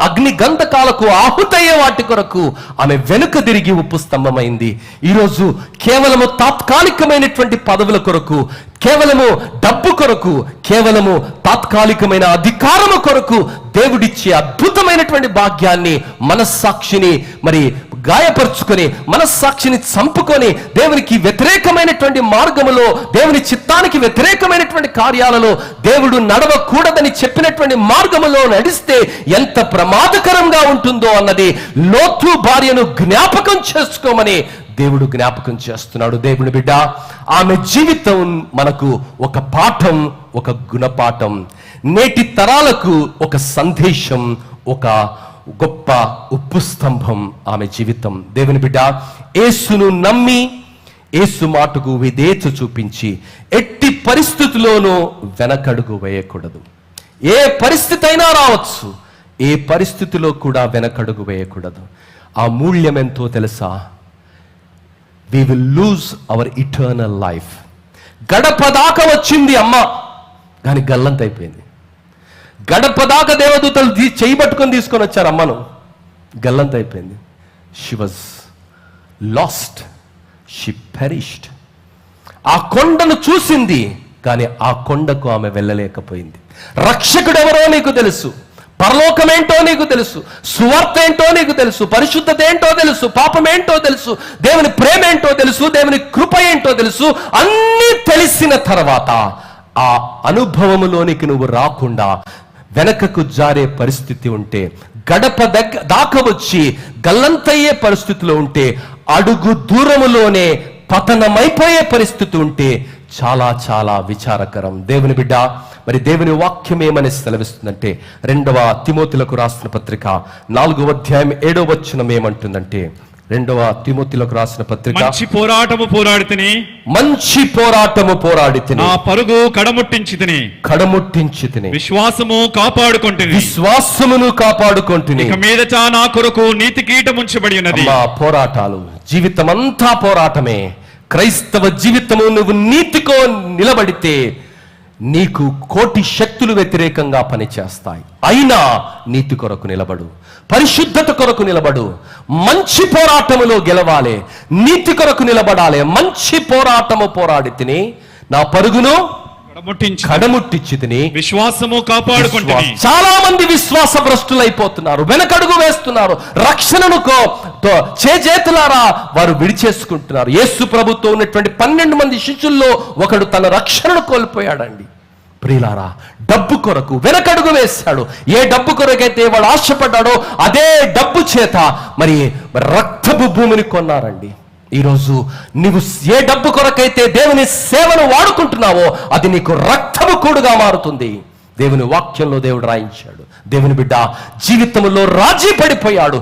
అగ్ని గంధకాలకు ఆహుతయ్యే వాటి కొరకు ఆమె వెనుక తిరిగి ఉప్పు స్తంభమైంది. ఈరోజు కేవలము తాత్కాలికమైనటువంటి పదవుల కొరకు, కేవలము డబ్బు కొరకు, కేవలము తాత్కాలికమైన అధికారము కొరకు దేవుడిచ్చే అద్భుతమైనటువంటి భాగ్యాన్ని, మనస్సాక్షిని మరి గాయపరుచుకొని, మనస్సాక్షిని చంపుకొని, దేవునికి వ్యతిరేకమైనటువంటి మార్గములో, దేవుని చిత్తానికి వ్యతిరేకమైనటువంటి కార్యాలలో, దేవుడు నడవకూడదని చెప్పినటువంటి మార్గములో నడిస్తే ఎంత ప్రమాదకరంగా ఉంటుందో అన్నది లోతు భార్యను జ్ఞాపకం చేసుకోమని దేవుడు జ్ఞాపకం చేస్తున్నాడు. దేవుని బిడ్డ, ఆమె జీవితం మనకు ఒక పాఠం, ఒక గుణపాఠం, నేటి తరాలకు ఒక సందేశం, ఒక గొప్ప ఉప్పు స్తంభం ఆమె జీవితం. దేవుని బిడ్డ, యేసును నమ్మి యేసు మాటకు విధేయత చూపించి ఎట్టి పరిస్థితుల్లోనూ వెనకడుగు వేయకూడదు. ఏ పరిస్థితి అయినా రావచ్చు, ఏ పరిస్థితిలో కూడా వెనకడుగు వేయకూడదు. ఆ మూల్యం ఎంతో తెలుసా? we will lose our eternal life. గడప దాకా వచ్చింది అమ్మ, కానీ గల్లంతైపోయింది. గడప దాకా దేవదూతలు చేయబట్టుకొని తీసుకొని వచ్చారు అమ్మను, గల్లంతైపోయింది. she was lost, she perished. ఆ కొండను చూసింది, కానీ ఆ కొండకు ఆమె వెళ్ళలేకపోయింది. రక్షకుడు ఎవరో నీకు తెలుసు, పరలోకం ఏంటో నీకు తెలుసు, సువార్త ఏంటో నీకు తెలుసు, పరిశుద్ధత ఏంటో తెలుసు, పాపం ఏంటో తెలుసు, దేవుని ప్రేమ ఏంటో తెలుసు, దేవుని కృప ఏంటో తెలుసు. అన్నీ తెలిసిన తర్వాత ఆ అనుభవములోనికి నువ్వు రాకుండా వెనకకు జారే పరిస్థితి ఉంటే, గడప దాకా వచ్చి గల్లంతయ్యే పరిస్థితిలో ఉంటే, అడుగు దూరములోనే పతనమైపోయే పరిస్థితి ఉంటే చాలా చాలా విచారకరం. దేవుని బిడ్డ, మరి దేవుని వాక్యం ఏమని సెలవిస్తుందంటే, 2వ తిమోతిలకు రాసిన పత్రిక 4వ అధ్యాయం 7వ వచనం ఏమంటుందంటే, 2వ తిమోతిలకు రాసిన పత్రిక, మంచి పోరాటము పోరాడితిని, నా పరుగు కడముట్టించితిని, విశ్వాసమును కాపాడుకొంటిని, ఇక మీదట నా కొరకు నీతి కిరీటం ఉంచబడి ఉన్నది. పోరాటాలు, జీవితమంతా పోరాటమే. క్రైస్తవ జీవితము నువ్వు నీతికో నిలబడితే నీకు కోటి శక్తులు వ్యతిరేకంగా పనిచేస్తాయి. అయినా నీతి కొరకు నిలబడు, పరిశుద్ధత కొరకు నిలబడు, మంచి పోరాటములో గెలవాలి, నీతి కొరకు నిలబడాలి. మంచి పోరాటము పోరాడితిని, నా పరుగును కడముట్టించితిని, విశ్వాసము కాపాడుకుంటుని. చాలా మంది విశ్వాస భ్రష్టులైపోతున్నారు, వెనకడుగు వేస్తున్నారు, రక్షణను చేతులారా వారు విడిచేసుకుంటున్నారు. యేసు ప్రభుతో ఉన్నటువంటి 12 మంది శిష్యుల్లో ఒకడు తన రక్షణను కోల్పోయాడండి. ప్రియులారా, డబ్బు కొరకు వెనకడుగు వేశాడు. ఏ డబ్బు కొరకైతే వాడు ఆశపడ్డాడో అదే డబ్బు చేత మరి రక్తపు భూమిని కొన్నారండి. ఈరోజు నీవు ఏ డబ్బు కొరకైతే దేవుని సేవను వాడుకుంటున్నావో అది నీకు రక్తపు కూడుగా మారుతుంది. దేవుని వాక్యంలో దేవుడు రాయించాడు. దేవుని బిడ్డ జీవితంలో రాజీ పడిపోయాడు.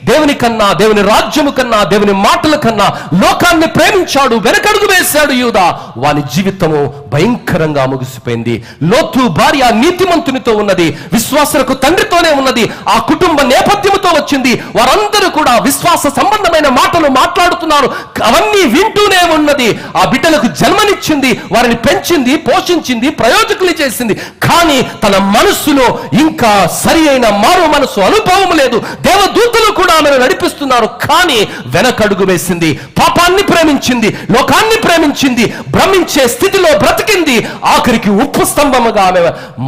దేవుని కన్నా, దేవుని రాజ్యము కన్నా, దేవుని మాటల కన్నా లోకాన్ని ప్రేమించాడు, వెనకడుగు వేశాడు యూదా. వాని జీవితము భయంకరంగా ముగిసిపోయింది. లోతు భార్య నీతిమంతునితో ఉన్నది, విశ్వాసులకు తండ్రితోనే ఉన్నది, ఆ కుటుంబ నేపథ్యముతో వచ్చింది. వారందరూ కూడా విశ్వాస సంబంధమైన మాటలు మాట్లాడుతున్నారు, అవన్నీ వింటూనే ఉన్నది. ఆ బిడ్డలకు జన్మనిచ్చింది, వారిని పెంచింది, పోషించింది, ప్రయోజకులు చేసింది. కానీ తన మనస్సులో ఇంకా సరి అయిన మారు మనసు అనుభవం లేదు. దేవదూతలు కూడా ఆమెను నడిపిస్తున్నారు, కానీ వెనకడుగు వేసింది. పాపాన్ని ప్రేమించింది, లోకాన్ని ప్రేమించింది, భ్రమించే స్థితిలో బ్రతికింది. ఆఖరికి ఉప్పు స్తంభముగా ఆమె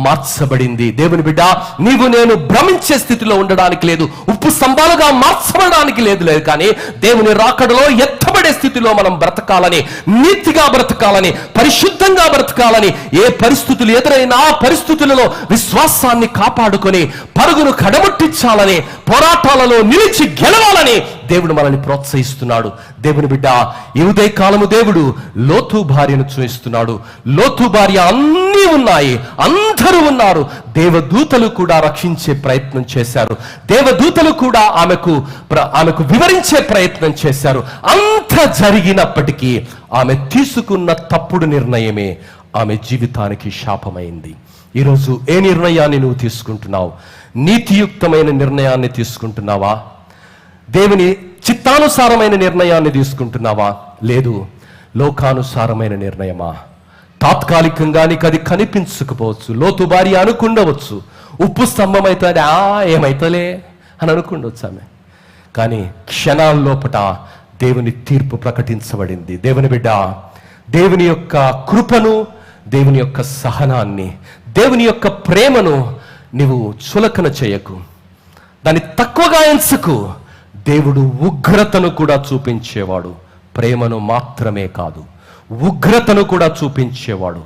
మార్చబడింది. దేవుని బిడ్డ, నీవు నేను భ్రమించే స్థితిలో ఉండడానికి లేదు, ఉప్పు స్తంభాలుగా మార్చబడడానికి లేదు. కానీ దేవుని రాకడలో ఎత్తబడే స్థితిలో మనం బ్రతకాలని, నీతిగా బ్రతకాలని, పరిశుద్ధంగా బ్రతకాలని, ఏ పరిస్థితులు ఎదురైనా ఆ పరిస్థితులలో విశ్వాసాన్ని కాపాడుకొని పరుగును కడముట్టించాలని, పోరాటాలలో నిలిచి గెలవాలని దేవుడు మనల్ని ప్రోత్సహిస్తున్నాడు. దేవుని బిడ్డ, ఈ ఉదయ కాలము దేవుడు లోతు భార్యను చూపిస్తున్నాడు. లోతు భార్య అన్నీ ఉన్నాయి, అందరూ ఉన్నారు. దేవదూతలు కూడా రక్షించే ప్రయత్నం చేశారు, దేవదూతలు కూడా ఆమెకు వివరించే ప్రయత్నం చేశారు. అంత జరిగినప్పటికీ ఆమె తీసుకున్న తప్పుడు నిర్ణయమే ఆమె జీవితానికి శాపమైంది. ఈరోజు ఏ నిర్ణయాన్ని నువ్వు తీసుకుంటున్నావు? నీతియుక్తమైన నిర్ణయాన్ని తీసుకుంటున్నావా? దేవుని చిత్తానుసారమైన నిర్ణయాన్ని తీసుకుంటున్నావా? లేదు, లోకానుసారమైన నిర్ణయమా? తాత్కాలికంగా నీకు అది కనిపించకపోవచ్చు. లోతు భార్య అనుకుండవచ్చు, ఉప్పు స్తంభం అవుతుంది, ఏమైతలే అని అనుకుండవచ్చు ఆమె. కానీ క్షణాల్లోపట దేవుని తీర్పు ప్రకటించబడింది. దేవుని బిడ్డ, దేవుని యొక్క కృపను, దేవుని యొక్క సహనాన్ని, దేవుని యొక్క ప్రేమను నీవు చులకన చేయకు, దాన్ని తక్కువగా ఎంచకు. దేవుడు ఉగ్రతను కూడా చూపించేవాడు, ప్రేమను మాత్రమే కాదు, ఉగ్రతను కూడా చూపించేవాడు.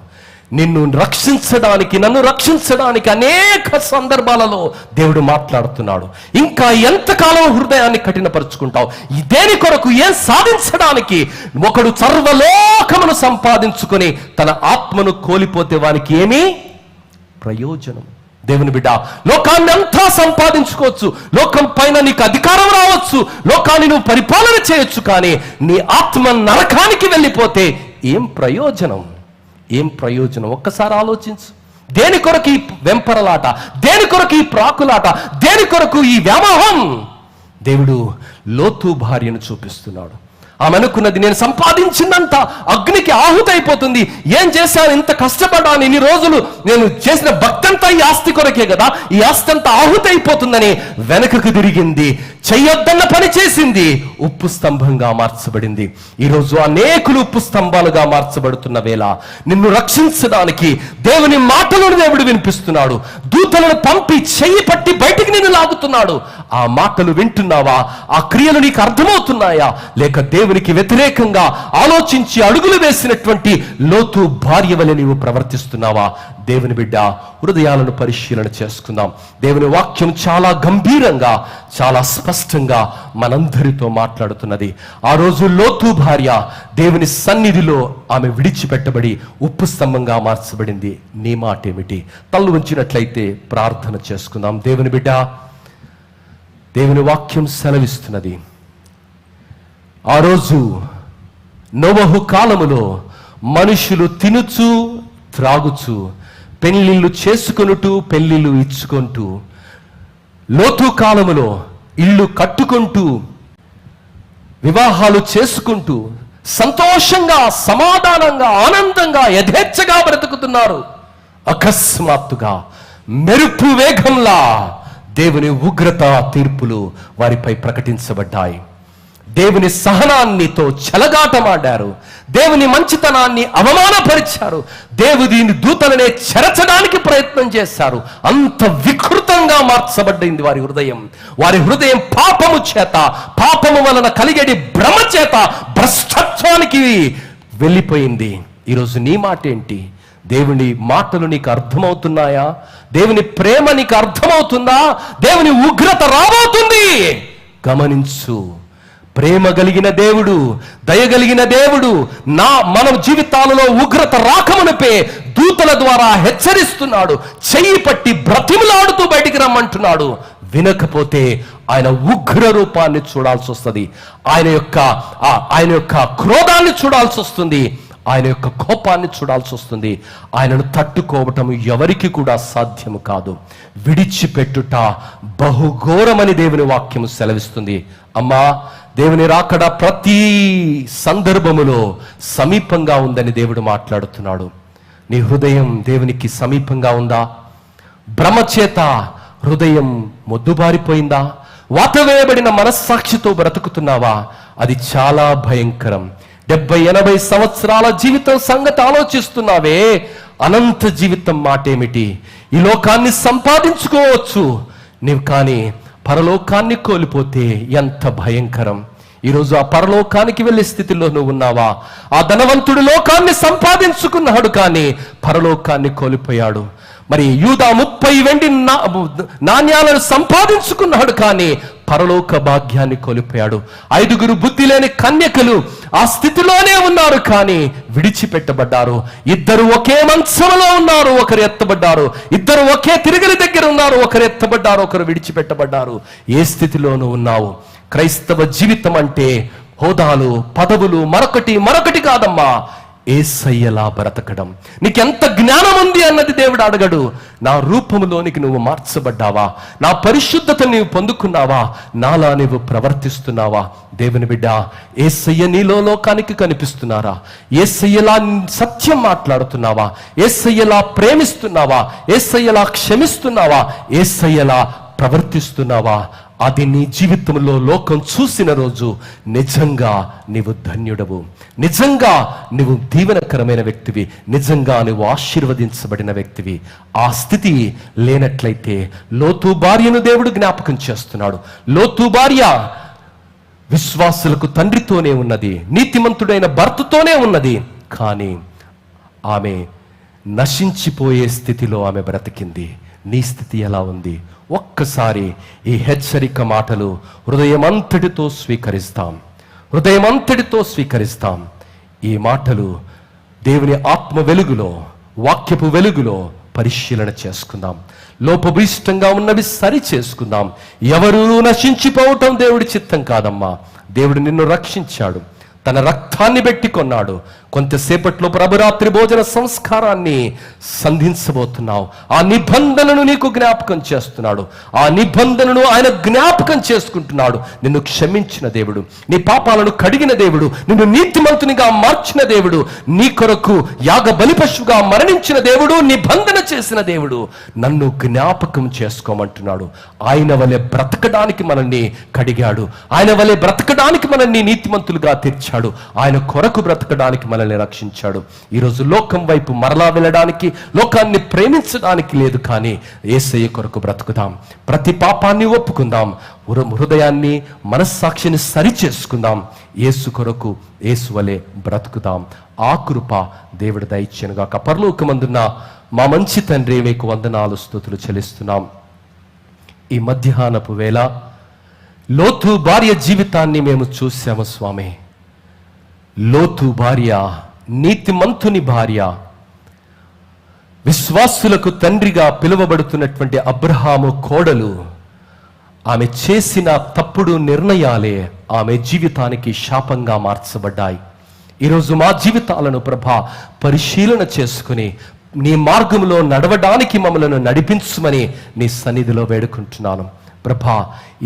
నిన్ను రక్షించడానికి, నన్ను రక్షించడానికి అనేక సందర్భాలలో దేవుడు మాట్లాడుతున్నాడు. ఇంకా ఎంతకాలం హృదయాన్ని కఠినపరుచుకుంటావు? దేని కొరకు? ఏం సాధించడానికి? ఒకడు సర్వలోకమును సంపాదించుకొని తన ఆత్మను కోల్పోతే వానికి ఏమీ ప్రయోజనం? దేవుని బిడ్డ, లోకాన్ని అంతా సంపాదించుకోవచ్చు, లోకం పైన నీకు అధికారం రావచ్చు, లోకాన్ని నువ్వు పరిపాలన చేయొచ్చు, కానీ నీ ఆత్మ నరకానికి వెళ్ళిపోతే ఏం ప్రయోజనం? ఏం ప్రయోజనం? ఒక్కసారి ఆలోచించు. దేని కొరకు ఈ వెంపరలాట? దేని కొరకు ఈ ప్రాకులాట? దేని కొరకు ఈ వ్యామోహం? దేవుడు లోతు భార్యను చూపిస్తున్నాడు. ఆమె అనుకున్నది, నేను సంపాదించిందంత అగ్నికి ఆహుతైపోతుంది. ఏం చేశాను? ఇంత కష్టపడ్డాను, ఇన్ని రోజులు నేను చేసిన భక్తంతా ఈ ఆస్తి కొరకే కదా, ఈ ఆస్తి అంతా ఆహుతైపోతుందని వెనకకు తిరిగింది. చెయ్యొద్దన్న పని చేసింది, ఉప్పు స్తంభంగా మార్చబడింది. ఈరోజు అనేకులు ఉప్పు స్తంభాలుగా మార్చబడుతున్న వేళ నిన్ను రక్షించడానికి దేవుని మాటలను దేవుడు వినిపిస్తున్నాడు. దూతలను పంపి చెయ్యి పట్టి బయటికి నిన్ను లాగుతున్నాడు. ఆ మాటలు వింటున్నావా? ఆ క్రియలు నీకు అర్థమవుతున్నాయా? లేక దేవునికి వ్యతిరేకంగా ఆలోచించి అడుగులు వేసినటువంటి లోతు భార్య వలె నీవు ప్రవర్తిస్తున్నావా? దేవుని బిడ్డ, హృదయాలను పరిశీలన చేసుకుందాం. దేవుని వాక్యం చాలా గంభీరంగా, చాలా స్పష్టంగా మనందరితో మాట్లాడుతున్నది. ఆ రోజు లోతు భార్య దేవుని సన్నిధిలో ఆమె విడిచిపెట్టబడి ఉప్పు స్తంభంగా మార్చబడింది. నీ మాట ఏమిటి? తల్లు ఉంచినట్లయితే ప్రార్థన చేసుకుందాం. దేవుని బిడ్డ, దేవుని వాక్యం సెలవిస్తున్నది, ఆ రోజు నోవహు కాలములో మనుషులు తినుచు త్రాగుచు పెళ్లిళ్ళు చేసుకొనుటూ పెళ్లిళ్ళు ఇచ్చుకుంటూ, లోతు కాలములో ఇల్లు కట్టుకుంటూ వివాహాలు చేసుకుంటూ సంతోషంగా, సమాధానంగా, ఆనందంగా, యథేచ్ఛగా బ్రతుకుతున్నారు. అకస్మాత్తుగా మెరుపు వేగంలా దేవుని ఉగ్రత తీర్పులు వారిపై ప్రకటించబడ్డాయి. దేవుని సహనాన్నితో చెలగాటమాడారు, దేవుని మంచితనాన్ని అవమానపరిచారు, దేవుని దూతలనే చెరచడానికి ప్రయత్నం చేశారు. అంత వికృతంగా మార్చబడింది వారి హృదయం. వారి హృదయం పాపము చేత, పాపము వలన కలిగేది భ్రమ చేత భ్రష్టత్వానికి వెళ్ళిపోయింది. ఈరోజు నీ మాట ఏంటి? దేవుని మాటలు నీకు అర్థమవుతున్నాయా? దేవుని ప్రేమ నీకు అర్థమవుతుందా? దేవుని ఉగ్రత రాబోతుంది, గమనించు. ప్రేమ కలిగిన దేవుడు, దయగలిగిన దేవుడు మన జీవితాలలో ఉగ్రత రాకమునిపే దూతల ద్వారా హెచ్చరిస్తున్నాడు. చెయ్యి పట్టి బ్రతిమలాడుతూ బయటికి రమ్మంటున్నాడు. వినకపోతే ఆయన ఉగ్ర రూపాన్ని చూడాల్సి వస్తుంది, ఆయన యొక్క క్రోధాన్ని చూడాల్సి వస్తుంది, ఆయన యొక్క కోపాన్ని చూడాల్సి వస్తుంది. ఆయనను తట్టుకోవటం ఎవరికి కూడా సాధ్యము కాదు. విడిచిపెట్టుట బహుఘోరమని దేవుని వాక్యము సెలవిస్తుంది. అమ్మా, దేవుని రాకడ ప్రతి సందర్భములో సమీపంగా ఉందని దేవుడు మాట్లాడుతున్నాడు. నీ హృదయం దేవునికి సమీపంగా ఉందా? భ్రమ చేత హృదయం మొద్దుబారిపోయిందా? వాతవేయబడిన మనస్సాక్షితో బ్రతుకుతున్నావా? అది చాలా భయంకరం. 70-80 సంవత్సరాల జీవితం సంగతి ఆలోచిస్తున్నావే, అనంత జీవితం మాటేమిటి? ఈ లోకాన్ని సంపాదించుకోవచ్చు నీవు, కానీ పరలోకాన్ని కోల్పోతే ఎంత భయంకరం. ఈరోజు ఆ పరలోకానికి వెళ్ళే స్థితిలో నువ్వు ఉన్నావా? ఆ ధనవంతుడు లోకాన్ని సంపాదించుకున్నాడు, కానీ పరలోకాన్ని కోల్పోయాడు. మరి యూదా 30 వెండి నాణ్యాలను సంపాదించుకున్నాడు, కానీ పరలోక భాగ్యాన్ని కోల్పోయాడు. 5 బుద్ధి లేని కన్యకలు ఆ స్థితిలోనే ఉన్నారు, కానీ విడిచిపెట్టబడ్డారు. 2 ఒకే మంచంలో ఉన్నారు, ఒకరు ఎత్తబడ్డారు. 2 ఒకే తిరిగలి దగ్గర ఉన్నారు, ఒకరు ఎత్తబడ్డారు, ఒకరు విడిచిపెట్టబడ్డారు. ఏ స్థితిలోనూ ఉన్నావు? క్రైస్తవ జీవితం అంటే హోదాలు, పదవులు, మరొకటి కాదమ్మా. యేసయ్యలా బ్రతకడం. నీకెంత జ్ఞానం ఉంది అన్నది దేవుడు అడగడు. నా రూపంలోనికి నువ్వు మార్చబడ్డావా, నా పరిశుద్ధతను నీవు పొందుకున్నావా, నాలా నీవు ప్రవర్తిస్తున్నావా? దేవుని బిడ్డ, యేసయ్య నీలో లోకానికి కనిపిస్తున్నారా? యేసయ్యలా సత్యం మాట్లాడుతున్నావా? యేసయ్యలా ప్రేమిస్తున్నావా? యేసయ్యలా క్షమిస్తున్నావా? యేసయ్యలా ప్రవర్తిస్తున్నావా? అది నీ జీవితంలో లోకం చూసిన రోజు నిజంగా నీవు ధన్యుడవు, నిజంగా నువ్వు దీవెనకరమైన వ్యక్తివి, నిజంగా నువ్వు ఆశీర్వదించబడిన వ్యక్తివి. ఆ స్థితి లేనట్లయితే లోతు భార్యను దేవుడు జ్ఞాపకం చేస్తున్నాడు. లోతు భార్య విశ్వాసులకు తండ్రితోనే ఉన్నది, నీతిమంతుడైన భర్తతోనే ఉన్నది. కానీ ఆమె నశించిపోయే స్థితిలో ఆమె బ్రతికింది. నీ స్థితి ఎలా ఉంది? ఒక్కసారి ఈ హెచ్చరిక మాటలు హృదయమంతటితో స్వీకరిస్తాం. ఈ మాటలు దేవుని ఆత్మ వెలుగులో, వాక్యపు వెలుగులో పరిశీలన చేసుకుందాం. లోపభూయిష్టంగా ఉన్నవి సరి చేసుకుందాం. ఎవరూ నశించిపోవటం దేవుడి చిత్తం కాదమ్మా. దేవుడు నిన్ను రక్షించాడు, తన రక్తాన్ని పెట్టి కొన్నాడు. కొంతసేపట్లో ప్రభురాత్రి భోజన సంస్కారాన్ని సంధించబోతున్నావు. ఆ నిబంధనను నీకు జ్ఞాపకం చేస్తున్నాడు. ఆ నిబంధనను ఆయన జ్ఞాపకం చేసుకుంటున్నాడు. నిన్ను క్షమించిన దేవుడు, నీ పాపాలను కడిగిన దేవుడు, నిన్ను నీతిమంతునిగా మార్చిన దేవుడు, నీ కొరకు యాగ బలిపశువుగా మరణించిన దేవుడు, నిబంధన చేసిన దేవుడు నన్ను జ్ఞాపకం చేసుకోమంటున్నాడు. ఆయన వలె బ్రతకడానికి మనల్ని కడిగాడు, ఆయన వలె బ్రతకడానికి మనల్ని నీతిమంతులుగా తీర్చాడు, ఆయన కొరకు బ్రతకడానికి మనల్ని రక్షించాడు. ఈరోజు లోకం వైపు మరలా వెళ్ళడానికి, లోకాన్ని ప్రేమించడానికి లేదు. కానీ యేసయ్య కొరకు బ్రతుకుదాం. ప్రతి పాపాన్ని ఒప్పుకుందాం. హృదయాన్ని, మనస్సాక్షిని సరి చేసుకుందాం. యేసు కొరకు యేసు వలె బ్రతుకుదాం. ఆ కృప దేవుడు దయచేయనుగాక. పరలోకమందున్న మా మంచి తండ్రి, మీకు వందనాలు, స్తుతులు చెల్లిస్తున్నాం. ఈ మధ్యాహ్నపు వేళ లోతు భార్య జీవితాన్ని మేము చూసాము స్వామి. లోతు భార్య నీతిమంతుని భార్య, విశ్వాసులకు తండ్రిగా పిలువబడుతున్నటువంటి అబ్రహాము కోడలు. ఆమె చేసిన తప్పుడు నిర్ణయాలే ఆమె జీవితానికి శాపంగా మార్చబడ్డాయి. ఈరోజు మా జీవితాలను ప్రభా పరిశీలన చేసుకుని నీ మార్గంలో నడవడానికి మమ్మలను నడిపించుమని నీ సన్నిధిలో వేడుకుంటున్నాను ప్రభా.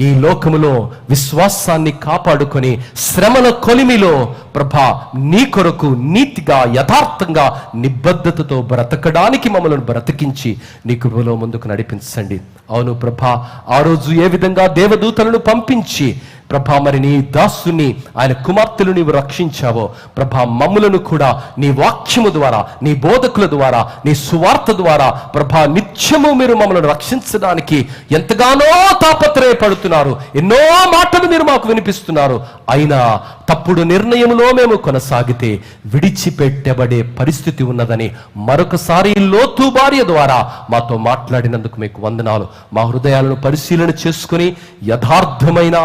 ఈ లోకములో విశ్వాసాన్ని కాపాడుకొని శ్రమల కొలిమిలో ప్రభా నీ కొరకు నీతిగా, యథార్థంగా, నిబద్ధతతో బ్రతకడానికి మమ్మల్ని బ్రతికించి నీ కృపలో ముందుకు నడిపించండి. అవును ప్రభా, ఆ రోజు ఏ విధంగా దేవదూతలను పంపించి ప్రభా మరి నీ దాసుని, ఆయన కుమార్తెలు నీవు రక్షించావో ప్రభా, మమ్ములను కూడా నీ వాక్యము ద్వారా, నీ బోధకుల ద్వారా, నీ సువార్త ద్వారా ప్రభా నిత్యము మీరు మమ్మల్ని రక్షించడానికి ఎంతగానో తాపత్రయపడుతున్నారు. ఎన్నో మాటలు మీరు మాకు వినిపిస్తున్నారు. అయినా తప్పుడు నిర్ణయంలో మేము కొనసాగితే విడిచిపెట్టబడే పరిస్థితి ఉన్నదని మరొకసారి లోతు భార్య ద్వారా మాతో మాట్లాడినందుకు మీకు వందనాలు. మా హృదయాలను పరిశీలన చేసుకుని యథార్థమైన,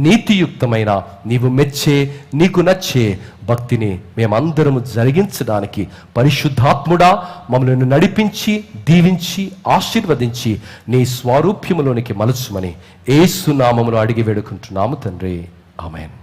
నీతియుక్తమైన, నీవు మెచ్చే, నీకు నచ్చే భక్తిని మేమందరము జరిగించడానికి పరిశుద్ధాత్ముడా మమ్మల్ని నడిపించి, దీవించి, ఆశీర్వదించి నీ స్వరూప్యములోనికి మలుచుమని యేసు నామములో అడిగి వేడుకుంటున్నాము తండ్రి. ఆమేన్.